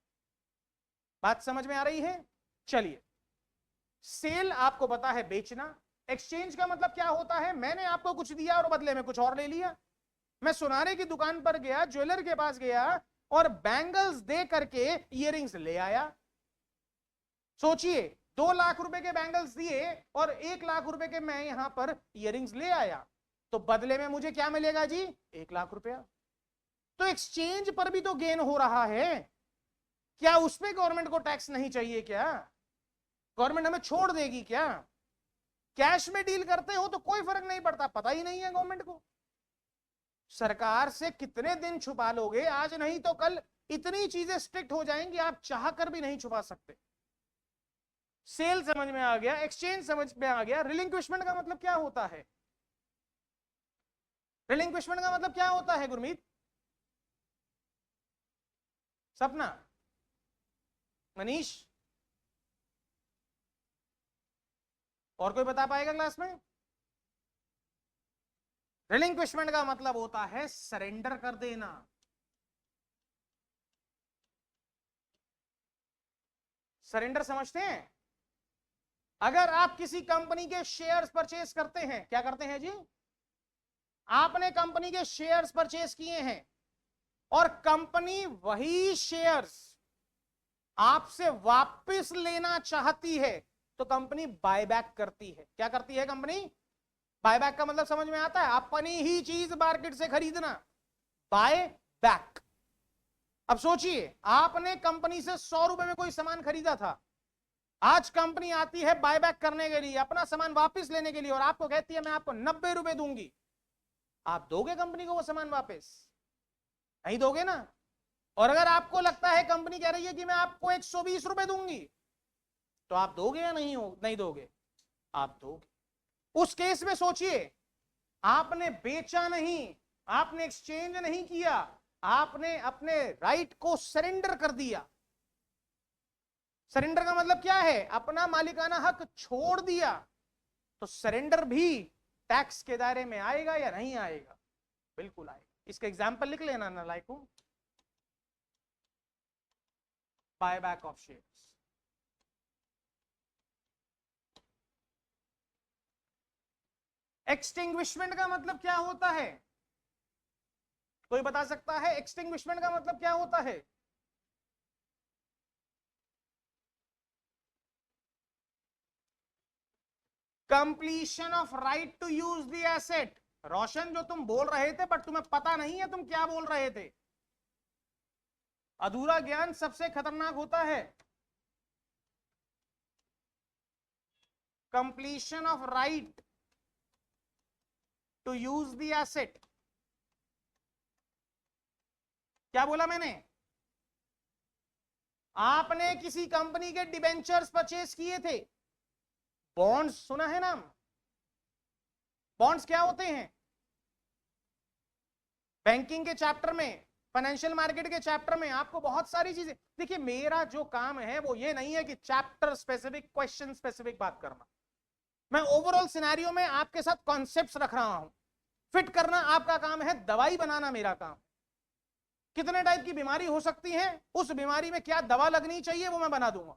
बात समझ में आ रही है? चलिए, सेल आपको पता है बेचना। एक्सचेंज का मतलब क्या होता है? मैंने आपको कुछ दिया और बदले में कुछ और ले लिया। मैं सुनारे की दुकान पर गया, ज्वेलर के पास गया और बैंगल्स दे करके इयररिंग्स ले आया। सोचिए, 2 लाख रुपए के बैंगल्स दिए और 1 लाख रुपए के मैं यहां पर इयररिंग्स ले आया, तो बदले में मुझे क्या मिलेगा जी? 1 लाख रुपया। तो एक्सचेंज पर भी तो गेन हो रहा है। क्या उसमें गवर्नमेंट को टैक्स नहीं चाहिए? क्या गवर्नमेंट हमें छोड़ देगी क्या? कैश में डील करते हो तो कोई फर्क नहीं पड़ता, पता ही नहीं है गवर्नमेंट को। सरकार से कितने दिन छुपा लोगे, आज नहीं तो कल इतनी चीजें स्ट्रिक्ट हो जाएंगी आप चाह कर भी नहीं छुपा सकते। सेल समझ में आ गया, एक्सचेंज समझ में आ गया। रिलिंक्विशमेंट का मतलब क्या होता है? रिलिंक्विशमेंट का मतलब क्या होता है गुरमीत? सपना, मनीष, और कोई बता पाएगा क्लास में? रिलिंक्विशमेंट का मतलब होता है सरेंडर कर देना। सरेंडर समझते हैं? अगर आप किसी कंपनी के शेयर्स परचेज करते हैं, क्या करते हैं जी? आपने कंपनी के शेयर्स परचेज किए हैं और कंपनी वही शेयर्स आपसे वापस लेना चाहती है तो कंपनी बायबैक करती है। क्या करती है कंपनी? बायबैक का मतलब समझ में आता है? अपनी ही चीज मार्केट से खरीदना, बाय बैक। अब सोचिए, आपने कंपनी से 100 रुपए में कोई सामान खरीदा था, आज कंपनी आती है बायबैक करने के लिए, अपना सामान वापस लेने के लिए, और आपको कहती है मैं आपको 90 रुपए दूंगी। आप दोगे कंपनी को वो सामान वापस? नहीं दोगे ना। और अगर आपको लगता है कंपनी कह रही है कि मैं आपको 120 रुपए दूंगी, तो आप दोगे या नहीं? नहीं दोगे? आप दोगे। उस केस में सोचिए, आपने बेचा नहीं, आपने एक्सचेंज नहीं किया, आपने अपने राइट को सरेंडर कर दिया। सरेंडर का मतलब क्या है? अपना मालिकाना हक छोड़ दिया। तो सरेंडर भी टैक्स के दायरे में आएगा या नहीं आएगा? बिल्कुल आएगा। इसका एग्जांपल लिख लेना ना, like buyback of shares. Extinguishment का मतलब क्या होता है? कोई बता सकता है एक्सटिंग्विशमेंट का मतलब क्या होता है? Completion of right to use the asset. Roshan, जो तुम बोल रहे थे बट तुम्हें पता नहीं है तुम क्या बोल रहे थे। अधूरा ज्ञान सबसे खतरनाक होता है। Completion of right to use the asset. क्या बोला मैंने? आपने किसी कंपनी के डिबेंचर्स परचेज किए थे, बॉन्ड्स सुना है नाम? बॉन्ड्स क्या होते हैं? बैंकिंग के चैप्टर में, फाइनेंशियल मार्केट के चैप्टर में आपको बहुत सारी चीजें। देखिए, मेरा जो काम है वो ये नहीं है कि चैप्टर स्पेसिफिक, क्वेश्चन स्पेसिफिक बात करना। मैं ओवरऑल सिनेरियो में आपके साथ कॉन्सेप्ट्स रख रहा हूं, फिट करना आपका काम है, दवाई बनाना मेरा काम। कितने टाइप की बीमारी हो सकती है, उस बीमारी में क्या दवा लगनी चाहिए वो मैं बना दूंगा।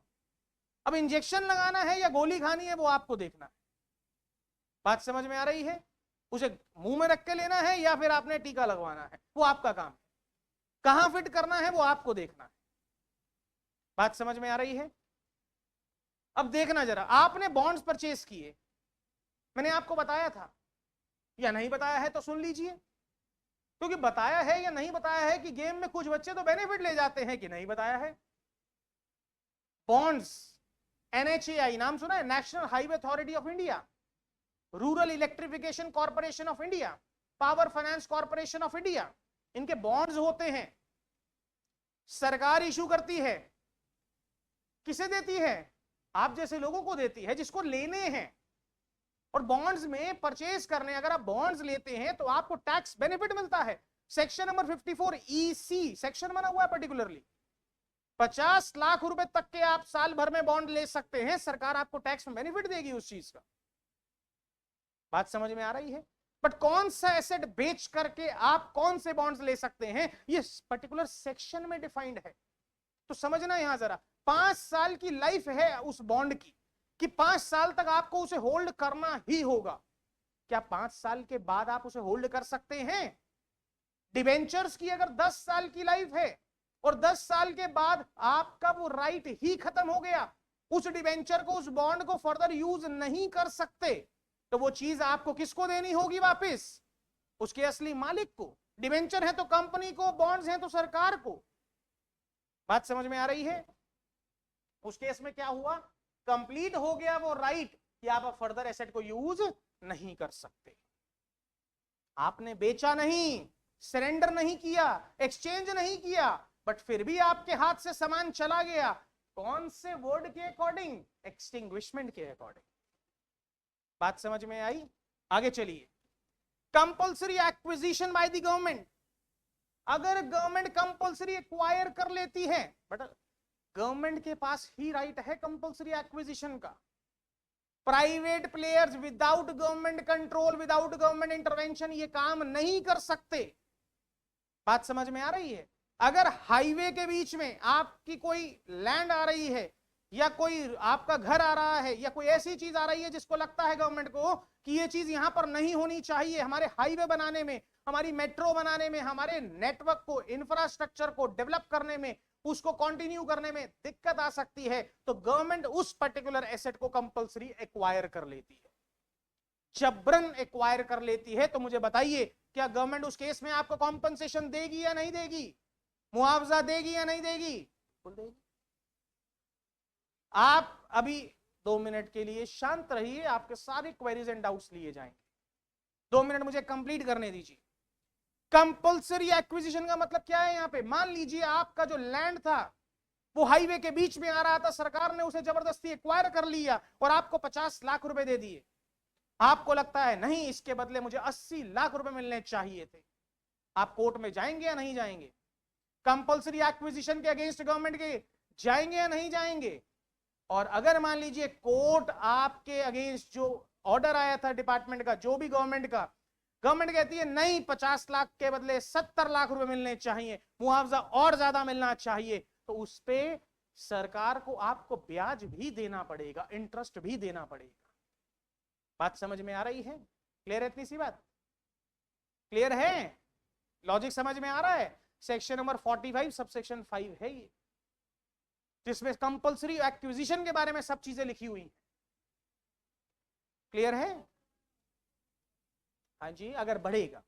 अब इंजेक्शन लगाना है या गोली खानी है वो आपको देखना है। बात समझ में आ रही है? उसे मुंह में रख के लेना है या फिर आपने टीका लगवाना है, वो आपका काम है। कहां फिट करना है वो आपको देखना है। बात समझ में आ रही है? अब देखना जरा, आपने बॉन्ड्स परचेज किए, मैंने आपको बताया था या नहीं बताया है तो सुन लीजिए, क्योंकि बताया है या नहीं बताया है कि गेम में कुछ बच्चे तो बेनिफिट ले जाते हैं कि नहीं बताया है। बॉन्ड्स, एनएचएआई नाम सुना है? National highway authority of India, rural electrification corporation of India, power finance corporation of India, इनके बॉन्ड्स होते हैं। सरकार इशू करती है। किसे देती है? आप जैसे लोगों को देती है जिसको लेने हैं। और बॉन्ड्स में परचेज करने, अगर आप बॉन्ड्स लेते हैं तो आपको टैक्स बेनिफिट मिलता है। सेक्शन नंबर 54 EC सेक्शन बना हुआ है पर्टिकुलरली। 50 लाख रुपए तक के आप साल भर में बॉन्ड ले सकते हैं, सरकार आपको टैक्स में बेनिफिट देगी उस चीज का। बात समझ में आ रही है? बट कौन सा एसेट बेच करके आप कौन से बॉन्ड्स ले सकते हैं, ये पर्टिकुलर सेक्शन में डिफाइंड है। तो समझना यहां जरा, 5 साल की लाइफ है उस बॉन्ड की, कि 5 साल तक आपको उसे होल्ड करना ही होगा। क्या 5 साल के बाद आप उसे होल्ड कर सकते हैं? डिबेंचर्स की अगर 10 साल की लाइफ है और 10 साल के बाद आपका वो राइट ही खत्म हो गया, उस डिबेंचर को, उस बॉन्ड को फर्दर यूज नहीं कर सकते, तो वो चीज आपको किसको देनी होगी वापस? उसके असली मालिक को। डिबेंचर है तो कंपनी को, बॉन्ड्स हैं तो सरकार को। बात समझ में आ रही है? उस केस में क्या हुआ? कंप्लीट हो गया वो राइट कि आप अब फर्दर एसेट को यूज नहीं कर सकते। आपने बेचा नहीं, सरेंडर नहीं किया, एक्सचेंज नहीं किया, बट फिर भी आपके हाथ से सामान चला गया। कौन से वर्ड के अकॉर्डिंग? एक्सटिंग्विशमेंट के अकॉर्डिंग। बात समझ में आई? आगे चलिए। Compulsory acquisition by the government. अगर गवर्नमेंट कंपल्सरी एक्वायर कर लेती है, बट गवर्नमेंट के पास ही राइट है कंपल्सरी एक्विजिशन का। Private players without government control, without government intervention ये काम नहीं कर सकते। बात समझ में आ रही है? अगर हाईवे के बीच में आपकी कोई लैंड आ रही है, या कोई आपका घर आ रहा है, या कोई ऐसी चीज आ रही है जिसको लगता है गवर्नमेंट को कि ये चीज यहां पर नहीं होनी चाहिए, हमारे हाईवे बनाने में, हमारी मेट्रो बनाने में, हमारे नेटवर्क को, इंफ्रास्ट्रक्चर को डेवलप करने में, उसको कंटिन्यू करने में दिक्कत आ सकती है, तो गवर्नमेंट उस पर्टिकुलर एसेट को कंपल्सरी एक्वायर कर लेती है, जबरन एक्वायर कर लेती है। तो मुझे बताइए, क्या गवर्नमेंट उस केस में आपको कॉम्पनसेशन देगी या नहीं देगी? मुआवजा देगी या नहीं देगी? बिल्कुल देगी। आप अभी 2 मिनट के लिए शांत रहिए, आपके सारे क्वेरीज एंड डाउट्स लिए जाएंगे। 2 मिनट मुझे कंप्लीट करने दीजिए। कंपल्सरी एक्विजिशन का मतलब क्या है? यहां पे मान लीजिए आपका जो लैंड था वो हाईवे के बीच में आ रहा था, सरकार ने उसे जबरदस्ती एक्वायर कर लिया और आपको 50 लाख रुपए दे दिए। आपको लगता है नहीं, इसके बदले मुझे 80 लाख रुपए मिलने चाहिए थे। आप कोर्ट में जाएंगे या नहीं जाएंगे? कंपल्सरी एक्विजिशन के अगेंस्ट गवर्नमेंट के जाएंगे या नहीं जाएंगे? और अगर मान लीजिए कोर्ट आपके अगेंस्ट जो ऑर्डर आया था डिपार्टमेंट का, जो भी गवर्नमेंट का, गवर्नमेंट कहती है नहीं, 50 लाख के बदले 70 लाख रुपए मिलने चाहिए, मुआवजा और ज्यादा मिलना चाहिए, तो उस पे सरकार को आपको ब्याज भी देना पड़ेगा, इंटरेस्ट भी देना पड़ेगा। बात समझ में आ रही है? क्लियर है इतनी सी बात? क्लियर है? लॉजिक समझ में आ रहा है? सेक्शन नंबर 45 सबसेक्शन 5 है ये, जिसमें कंपल्सरी एक्विजिशन के बारे में सब चीजें लिखी हुई हैं। क्लियर है? हाँ जी। अगर बढ़ेगा,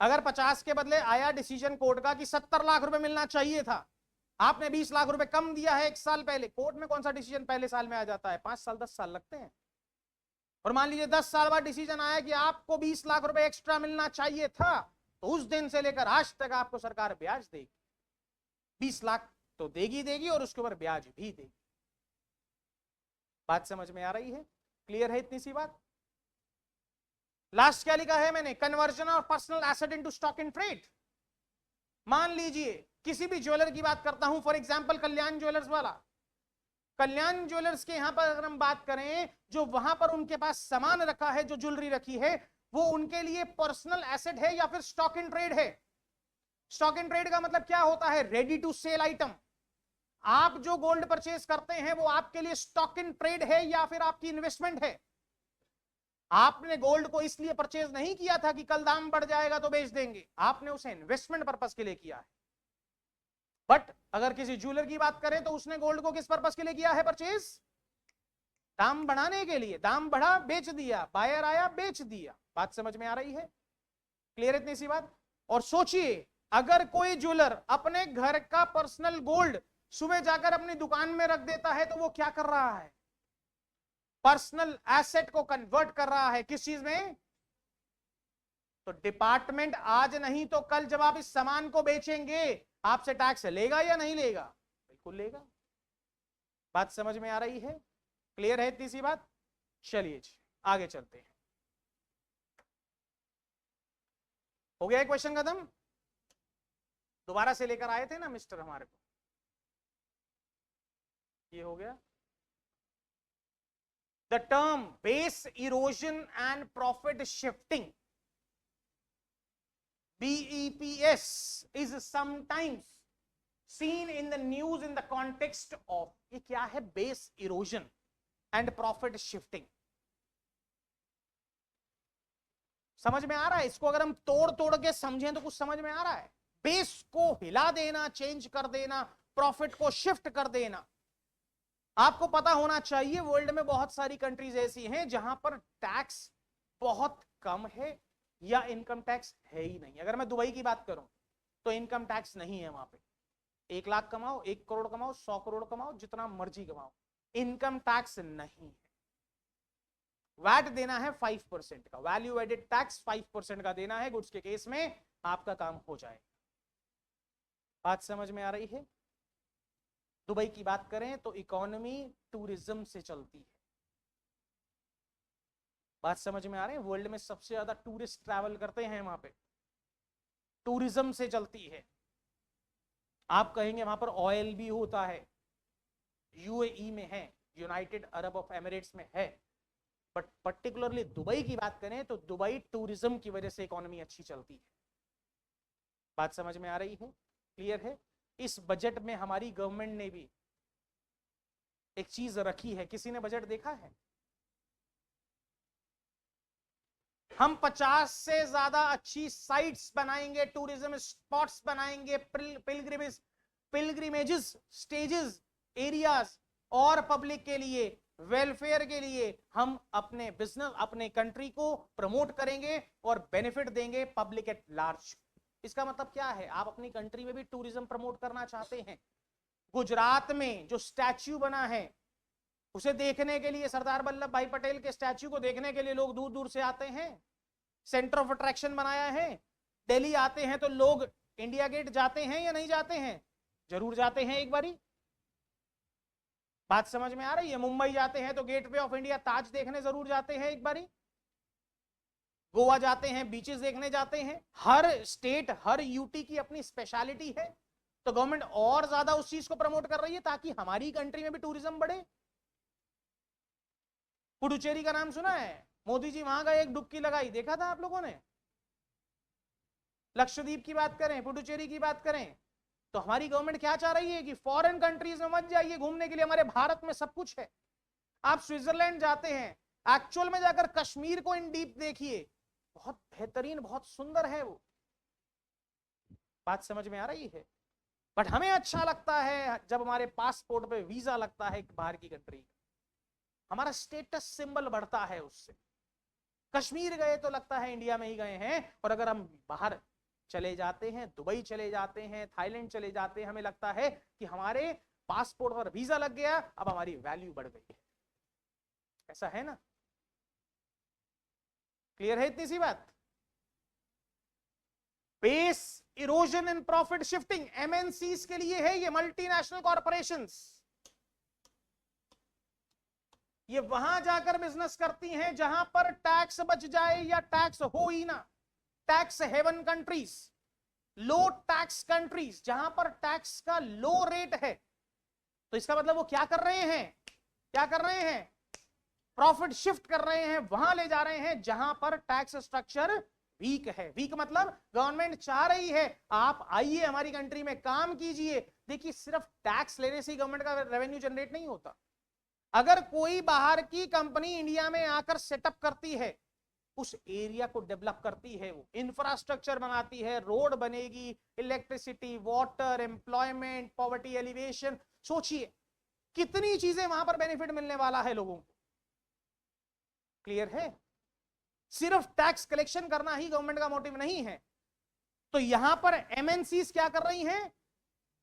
अगर 50 के बदले आया डिसीजन कोर्ट का कि 70 लाख रुपए मिलना चाहिए था, आपने 20 लाख रुपए कम दिया है 1 साल पहले, कोर्ट में कौन सा डिसीजन पहले साल में आ जाता है? 5 साल 10 साल लगते हैं। और मान लीजिए 10 साल बाद डिसीजन आया कि आपको 20 लाख रुपए एक्स्ट्रा मिलना चाहिए था, तो उस दिन से लेकर आज तक आपको सरकार ब्याज देगी। 20 लाख तो देगी और उसके ऊपर ब्याज भी देगी। बात समझ में आ रही है? क्लियर है इतनी सी बात? लास्ट क्या लिखा है मैंने? Conversion of personal asset into stock in trade. मान लीजिए किसी भी ज्वेलर की बात करता हूं, फॉर एग्जांपल कल्याण ज्वेलर्स वाला। कल्याण ज्वेलर्स के यहां पर अगर हम बात करें, जो वहां पर उनके पास सामान रखा है, जो ज्वेलरी रखी है, वो उनके लिए पर्सनल एसेट है या फिर स्टॉक इन ट्रेड है? स्टॉक इन ट्रेड का मतलब क्या होता है? Ready to sell item. आप जो गोल्ड परचेज करते हैं वो आपके लिए स्टॉक इन ट्रेड है या फिर आपकी इन्वेस्टमेंट है? आपने गोल्ड को इसलिए परचेज नहीं किया था कि कल दाम बढ़ जाएगा तो बेच देंगे, आपने उसे इन्वेस्टमेंट पर्पस के लिए किया है। बट अगर किसी ज्वेलर की बात करें तो उसने गोल्ड को किस पर्पस के लिए किया है परचेज? दाम बढ़ाने के लिए। दाम बढ़ा, बेच दिया, बायर आया, बेच दिया। बात समझ में आ रही है? क्लियर इतनी सी बात? और सोचिए, अगर कोई ज्वेलर अपने घर का पर्सनल गोल्ड सुबह जाकर अपनी दुकान में रख देता है, तो वो क्या कर रहा है? पर्सनल एसेट को कन्वर्ट कर रहा है। किस चीज में? तो डिपार्टमेंट आज नहीं तो कल जब आप इस सामान को बेचेंगे, आपसे टैक्स लेगा या नहीं लेगा? बिल्कुल लेगा। बात समझ में आ रही है? क्लियर है इतनी सी बात? चलिए जी आगे चलते हैं। हो गया क्वेश्चन खत्म? दोबारा से लेकर आए थे ना मिस्टर हमारे को, ये हो गया। The term base erosion and profit shifting, BEPS, is sometimes seen in the news in the context of, ये क्या है? base erosion and profit shifting। समझ में आ रहा है? इसको अगर हम तोड़ तोड़ के समझें तो कुछ समझ में आ रहा है? बेस को हिला देना, चेंज कर देना, प्रॉफिट को शिफ्ट कर देना। आपको पता होना चाहिए वर्ल्ड में बहुत सारी कंट्रीज ऐसी हैं जहां पर टैक्स बहुत कम है या इनकम टैक्स है ही नहीं। अगर मैं दुबई की बात करूं तो इनकम टैक्स नहीं है वहां पे। 1 लाख कमाओ, 1 करोड़ कमाओ, 100 करोड़ कमाओ, जितना मर्जी कमाओ, इनकम टैक्स नहीं है। वैट देना है 5% का, वैल्यू एडेड टैक्स 5% का देना है गुड्स के केस में, आपका काम हो जाएगा। बात समझ में आ रही है? दुबई की बात करें तो इकोनॉमी टूरिज्म से चलती है। बात समझ में आ रही है? वर्ल्ड में सबसे ज्यादा टूरिस्ट ट्रैवल करते हैं वहां पे, टूरिज्म से चलती है। आप कहेंगे वहां पर ऑयल भी होता है, यूएई में है, यूनाइटेड अरब ऑफ एमिरेट्स में है, बट पर्टिकुलरली दुबई की बात करें तो दुबई टूरिज्म की वजह से इकोनॉमी अच्छी चलती है। बात समझ में आ रही है? क्लियर है? इस बजट में हमारी गवर्नमेंट ने भी एक चीज रखी है, किसी ने बजट देखा है? हम 50 से ज्यादा अच्छी साइट्स बनाएंगे, टूरिज्म स्पॉट्स बनाएंगे, पिलग्रिमेजेस, स्टेजेस, एरियाज, और पब्लिक के लिए, वेलफेयर के लिए हम अपने बिजनेस, अपने कंट्री को प्रमोट करेंगे और बेनिफिट देंगे पब्लिक एट लार्ज। इसका मतलब क्या है? आप अपनी कंट्री में भी टूरिज्म प्रमोट करना चाहते हैं। गुजरात में जो स्टैच्यू बना है उसे देखने के लिए, सरदार वल्लभ भाई पटेल के स्टैच्यू को देखने के लिए लोग दूर दूर से आते हैं, सेंटर ऑफ अट्रैक्शन बनाया है। दिल्ली आते हैं तो लोग इंडिया गेट जाते हैं या नहीं जाते हैं? जरूर जाते हैं एक बारी। बात समझ में आ रही है? मुंबई जाते हैं तो गेटवे ऑफ इंडिया, ताज देखने जरूर जाते हैं एक बारी। गोवा जाते हैं, बीचेस देखने जाते हैं। हर स्टेट, हर यूटी की अपनी स्पेशलिटी है, तो गवर्नमेंट और ज्यादा उस चीज को प्रमोट कर रही है ताकि हमारी कंट्री में भी टूरिज्म बढ़े। पुडुचेरी का नाम सुना है? मोदी जी वहां गए, एक डुबकी लगाई, देखा था आप लोगों ने? लक्षद्वीप की बात करें, पुडुचेरी की बात करें, तो हमारी गवर्नमेंट क्या चाह रही है कि फॉरेन कंट्रीज में मत जाइए घूमने के लिए, हमारे भारत में सब कुछ है। आप स्विट्जरलैंड जाते हैं, एक्चुअल में जाकर कश्मीर को इन डीप देखिए, बहुत बेहतरीन, बहुत सुंदर है वो। बात समझ में आ रही है? बट हमें अच्छा लगता है जब हमारे पासपोर्ट पे वीजा लगता है बाहर की कंट्री, हमारा स्टेटस सिंबल बढ़ता है उससे। कश्मीर गए तो लगता है इंडिया में ही गए हैं, और अगर हम बाहर चले जाते हैं, दुबई चले जाते हैं, थाईलैंड चले जाते हैं, हमें लगता है कि हमारे पासपोर्ट पर वीजा लग गया, अब हमारी वैल्यू बढ़ गई है। ऐसा है ना? क्लियर है इतनी सी बात? Base erosion and profit shifting MNCs के लिए है, ये मल्टीनेशनल कॉर्पोरेशंस, ये वहां जाकर बिजनेस करती हैं जहां पर टैक्स बच जाए या टैक्स हो ही ना। टैक्स हेवन कंट्रीज, लो टैक्स कंट्रीज, जहां पर टैक्स का लो रेट है, तो इसका मतलब वो क्या कर रहे हैं? क्या कर रहे हैं? प्रॉफिट शिफ्ट कर रहे हैं, वहां ले जा रहे हैं जहां पर टैक्स स्ट्रक्चर वीक है। वीक मतलब गवर्नमेंट चाह रही है आप आइए हमारी कंट्री में काम कीजिए। देखिए, सिर्फ टैक्स लेने से ही गवर्नमेंट का रेवेन्यू जनरेट नहीं होता। अगर कोई बाहर की कंपनी इंडिया में आकर सेटअप करती है, उस एरिया को डेवलप करती है, वो इंफ्रास्ट्रक्चर बनाती है, रोड बनेगी, electricity, water, employment, poverty alleviation, सोचिए कितनी चीजें वहां पर बेनिफिट मिलने वाला है लोगों को। क्लियर है? सिर्फ टैक्स कलेक्शन करना ही गवर्नमेंट का मोटिव नहीं है। तो यहां पर एमएनसीज क्या कर रही हैं?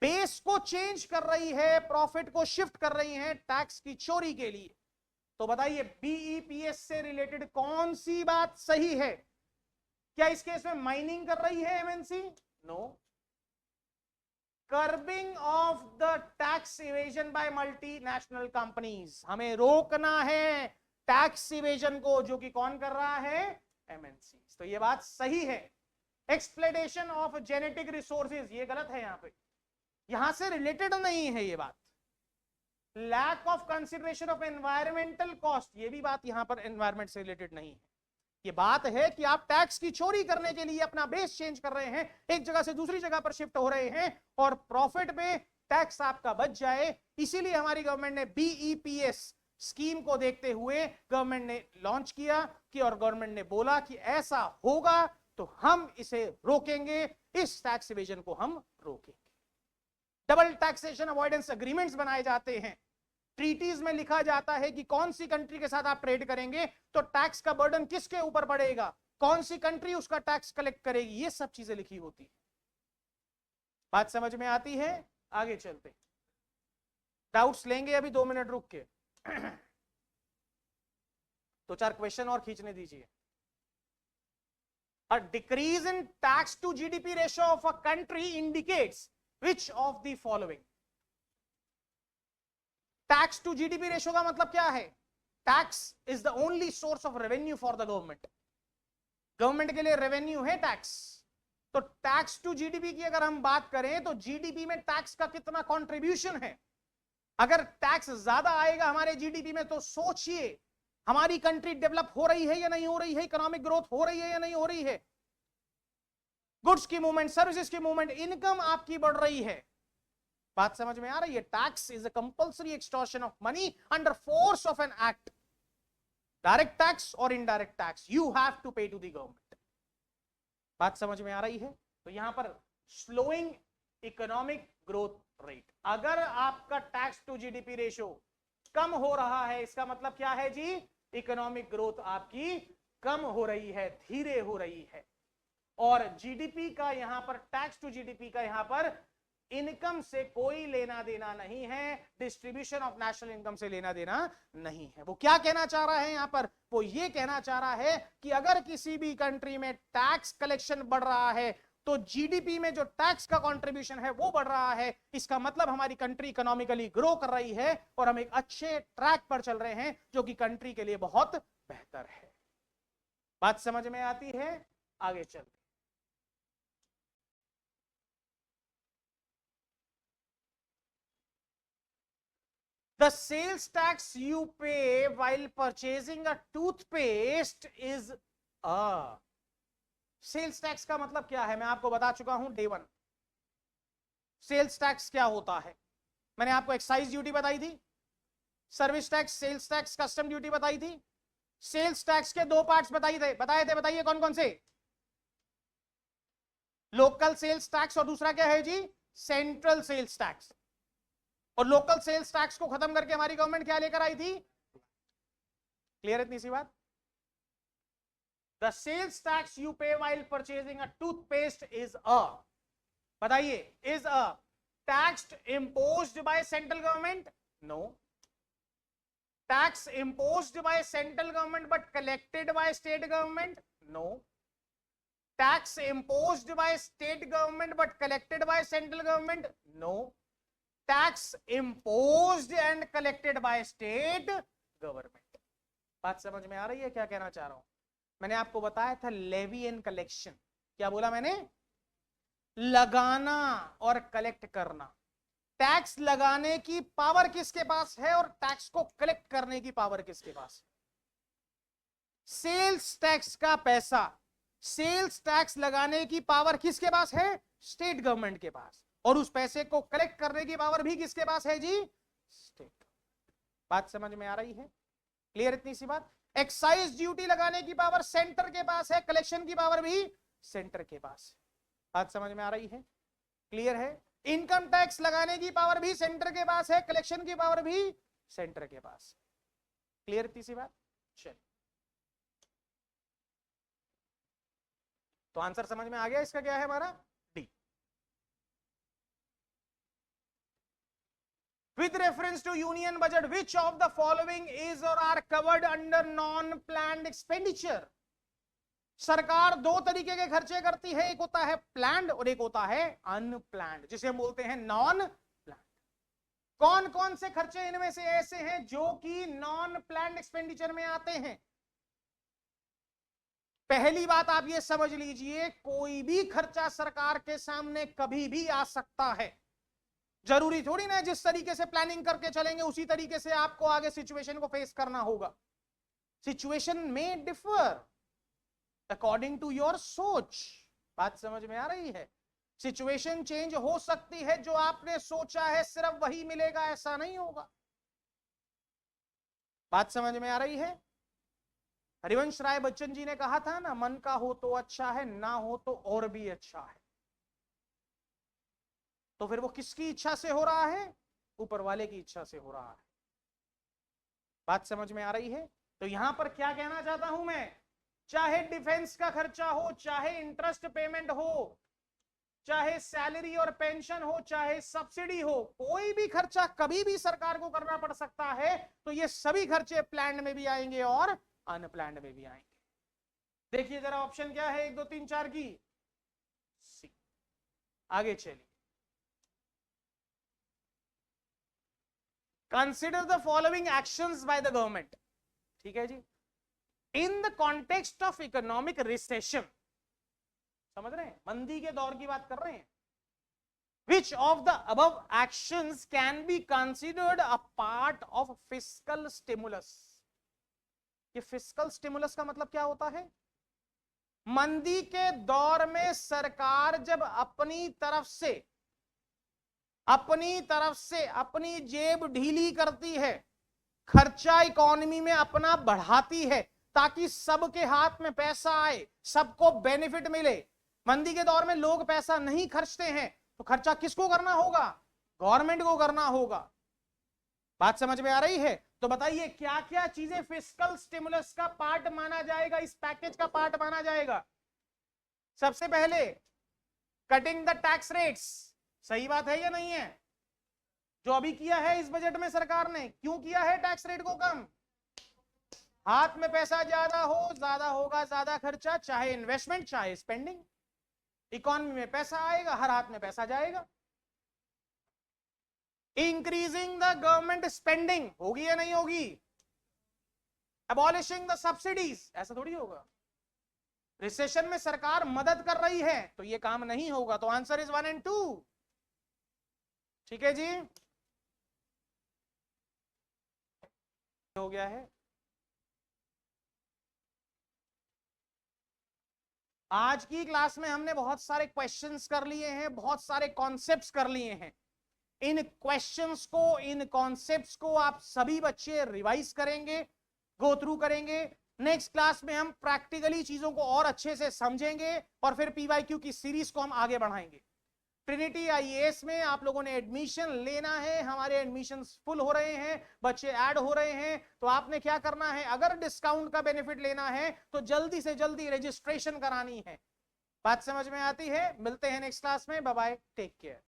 बेस को चेंज कर रही है, प्रॉफिट को शिफ्ट कर रही है टैक्स की चोरी के लिए। तो बताइए, बीईपीएस से रिलेटेड कौन सी बात सही है? क्या इस केस में माइनिंग कर रही है MNC? No. Curbing of the tax evasion by multinational companies, हमें रोकना है टैक्स इवेजन को, जो कि कौन कर रहा है? एमएनसी। तो ये बात सही है। एक्सप्लॉयटेशन ऑफ जेनेटिक रिसोर्सेज, ये गलत है, यहां पे, यहां से रिलेटेड नहीं है ये बात। Lack of consideration of environmental cost, ये भी बात यहां पर एनवायरमेंट से रिलेटेड नहीं है। ये बात है कि आप टैक्स की चोरी करने के लिए अपना बेस चेंज कर रहे हैं, एक जगह से दूसरी जगह पर शिफ्ट हो रहे हैं, और प्रॉफिट में टैक्स आपका बच जाए। इसीलिए हमारी गवर्नमेंट ने बीईपीएस स्कीम को देखते हुए गवर्नमेंट ने लॉन्च किया कि, और गवर्नमेंट ने बोला कि ऐसा होगा तो हम इसे रोकेंगे, इस टैक्स इवेजन को हम रोकेंगे। डबल टैक्सेशन अवॉइडेंस एग्रीमेंट्स बनाए जाते हैं, ट्रीटीज में लिखा जाता है कि कौन सी कंट्री के साथ आप ट्रेड करेंगे तो टैक्स का बर्डन किसके ऊपर पड़ेगा, कौन सी कंट्री उसका टैक्स कलेक्ट करेगी, ये सब चीजें लिखी होती है। बात समझ में आती है? आगे चलते, डाउट्स लेंगे अभी 2 मिनट रुक के। तो 4 क्वेश्चन और खींचने दीजिए। A decrease in tax to GDP ratio of a country indicates which of the following? Tax to GDP ratio का मतलब क्या है? Tax is the only source of revenue for the government. Government के लिए revenue है tax. तो tax to GDP की अगर हम बात करें तो जीडीपी में टैक्स का कितना कंट्रीब्यूशन है? अगर टैक्स ज्यादा आएगा हमारे जीडीपी में तो सोचिए हमारी कंट्री डेवलप हो रही है या नहीं हो रही है, इकोनॉमिक ग्रोथ हो रही है या नहीं हो रही है, गुड्स की मूवमेंट, सर्विसेज की मूवमेंट, इनकम आपकी बढ़ रही है। बात समझ में आ रही है? Tax is a compulsory extortion of money under force of an act. Direct tax और indirect tax you have to pay to the government. बात समझ में आ रही है? तो यहां पर स्लोइंग इकोनॉमिक ग्रोथ रेट, अगर आपका टैक्स टू जीडीपी रेशियो कम हो रहा है इसका मतलब क्या है जी? इकोनॉमिक ग्रोथ आपकी कम हो रही है, धीरे हो रही है। और जीडीपी का यहां पर, टैक्स टू जीडीपी का यहां पर इनकम से कोई लेना देना नहीं है, डिस्ट्रीब्यूशन ऑफ नेशनल इनकम से लेना देना नहीं है। वो क्या कहना चाह रहा है यहां पर? वो ये कहना चाह रहा है कि अगर किसी भी कंट्री में टैक्स कलेक्शन बढ़ रहा है तो जीडीपी में जो टैक्स का कंट्रीब्यूशन है वो बढ़ रहा है। इसका मतलब हमारी कंट्री इकोनॉमिकली ग्रो कर रही है और हम एक अच्छे ट्रैक पर चल रहे हैं जो कि कंट्री के लिए बहुत बेहतर है। बात समझ में आती है? आगे चलते। The sales tax you pay while purchasing a toothpaste is a, sales tax का मतलब क्या है मैं आपको बता चुका हूं डे 1। सेल्स टैक्स क्या होता है? मैंने आपको एक्साइज ड्यूटी बताई थी, service tax, sales tax, custom duty बताई थी। सेल्स टैक्स के 2 पार्ट्स बताए थे, बताइए कौन कौन से? लोकल सेल्स टैक्स और दूसरा क्या है जी? Central sales tax. और लोकल सेल्स टैक्स को खत्म करके हमारी गवर्नमेंट क्या लेकर आई थी? क्लियर है इतनी सी बात? The sales tax you pay while purchasing a toothpaste is a, बताइए, is a tax imposed by central government? No. Tax imposed by central government but collected by state government? No. Tax imposed by state government but collected by central government? No. Tax imposed and collected by state government. बात समझ में आ रही है क्या कहना चाह रहा हूं? मैंने आपको बताया था लेवी एंड कलेक्शन। क्या बोला मैंने? लगाना और कलेक्ट करना। टैक्स लगाने की पावर किसके पास है और टैक्स को कलेक्ट करने की पावर किसके पास है? सेल्स टैक्स का पैसा, सेल्स टैक्स लगाने की पावर किसके पास है? स्टेट गवर्नमेंट के पास। और उस पैसे को कलेक्ट करने की पावर भी किसके पास है जी? स्टेट। बात समझ में आ रही है? क्लियर इतनी सी बात? एक्साइज ड्यूटी लगाने की पावर सेंटर के पास है, कलेक्शन की पावर भी सेंटर के पास है। बात समझ में आ रही है? क्लियर है? इनकम टैक्स लगाने की पावर भी सेंटर के पास है, कलेक्शन की पावर भी सेंटर के पास है। क्लियर इतनी सी बात? चलिए, तो आंसर समझ में आ गया इसका क्या है हमारा? D. With reference to union budget, which of the following is or are covered under non-planned expenditure? सरकार 2 तरीके के खर्चे करती है, एक होता है प्लान्ड और एक होता है अनप्लान्ड, जिसे हम बोलते हैं नॉन प्लान्ड। कौन कौन से खर्चे इनमें से ऐसे हैं जो कि नॉन प्लान्ड एक्सपेंडिचर में आते हैं? पहली बात आप ये समझ लीजिए, कोई भी खर्चा सरकार के सामने कभी भी आ सकता है। जरूरी थोड़ी ना जिस तरीके से प्लानिंग करके चलेंगे उसी तरीके से आपको आगे सिचुएशन को फेस करना होगा। सिचुएशन में डिफर अकॉर्डिंग टू योर सोच। बात समझ में आ रही है? सिचुएशन चेंज हो सकती है, जो आपने सोचा है सिर्फ वही मिलेगा ऐसा नहीं होगा। बात समझ में आ रही है? हरिवंश राय बच्चन जी ने कहा था ना, मन का हो तो अच्छा है, ना हो तो और भी अच्छा है। तो फिर वो किसकी इच्छा से हो रहा है? ऊपर वाले की इच्छा से हो रहा है। बात समझ में आ रही है? तो यहां पर क्या कहना चाहता हूं मैं, चाहे डिफेंस का खर्चा हो, चाहे इंटरेस्ट पेमेंट हो, चाहे सैलरी और पेंशन हो, चाहे सब्सिडी हो, कोई भी खर्चा कभी भी सरकार को करना पड़ सकता है। तो ये सभी खर्चे प्लान में भी आएंगे और अनप्लैंड में भी आएंगे। देखिए जरा ऑप्शन क्या है 1 2 3 4 की, सी। आगे चलिए, consider the following actions by the government, ठीक है जी, in the context of economic recession, समझ रहे हैं, मंदी के दौर की बात कर रहे हैं। Which of the above actions can be considered a part of fiscal stimulus? ये फिस्कल स्टिमुलस का मतलब क्या होता है? मंदी के दौर में सरकार जब अपनी तरफ से अपनी जेब ढीली करती है, खर्चा इकोनॉमी में अपना बढ़ाती है ताकि सबके हाथ में पैसा आए, सबको बेनिफिट मिले। मंदी के दौर में लोग पैसा नहीं खर्चते हैं तो खर्चा किसको करना होगा? गवर्नमेंट को करना होगा। बात समझ में आ रही है? तो बताइए क्या क्या चीजें फिस्कल स्टिमुलस का पार्ट माना जाएगा, इस पैकेज का पार्ट माना जाएगा? सबसे पहले कटिंग द टैक्स रेट्स, सही बात है या नहीं है? जो अभी किया है इस बजट में सरकार ने, क्यों किया है टैक्स रेट को कम? हाथ में पैसा ज्यादा हो, ज्यादा होगा ज्यादा खर्चा, चाहे इन्वेस्टमेंट चाहे स्पेंडिंग, इकोनॉमी में पैसा आएगा, हर हाथ में पैसा जाएगा। इंक्रीजिंग द गवर्नमेंट स्पेंडिंग, होगी या नहीं होगी? अबॉलिशिंग द सब्सिडीज, ऐसा थोड़ी होगा। रिसेशन में सरकार मदद कर रही है तो ये काम नहीं होगा। तो आंसर इज 1 एंड 2, ठीक है जी, हो गया है। आज की क्लास में हमने बहुत सारे क्वेश्चंस कर लिए हैं, बहुत सारे कॉन्सेप्ट्स कर लिए हैं। इन क्वेश्चंस को, इन कॉन्सेप्ट्स को आप सभी बच्चे रिवाइज करेंगे, गो थ्रू करेंगे। नेक्स्ट क्लास में हम प्रैक्टिकली चीजों को और अच्छे से समझेंगे और फिर पीवाईक्यू की सीरीज को हम आगे बढ़ाएंगे। ट्रिनिटी आईएएस में आप लोगों ने एडमिशन लेना है, हमारे एडमिशन फुल हो रहे हैं, बच्चे ऐड हो रहे हैं। तो आपने क्या करना है, अगर डिस्काउंट का बेनिफिट लेना है तो जल्दी से जल्दी रजिस्ट्रेशन करानी है। बात समझ में आती है? मिलते हैं नेक्स्ट क्लास में, बाय बाय, टेक केयर।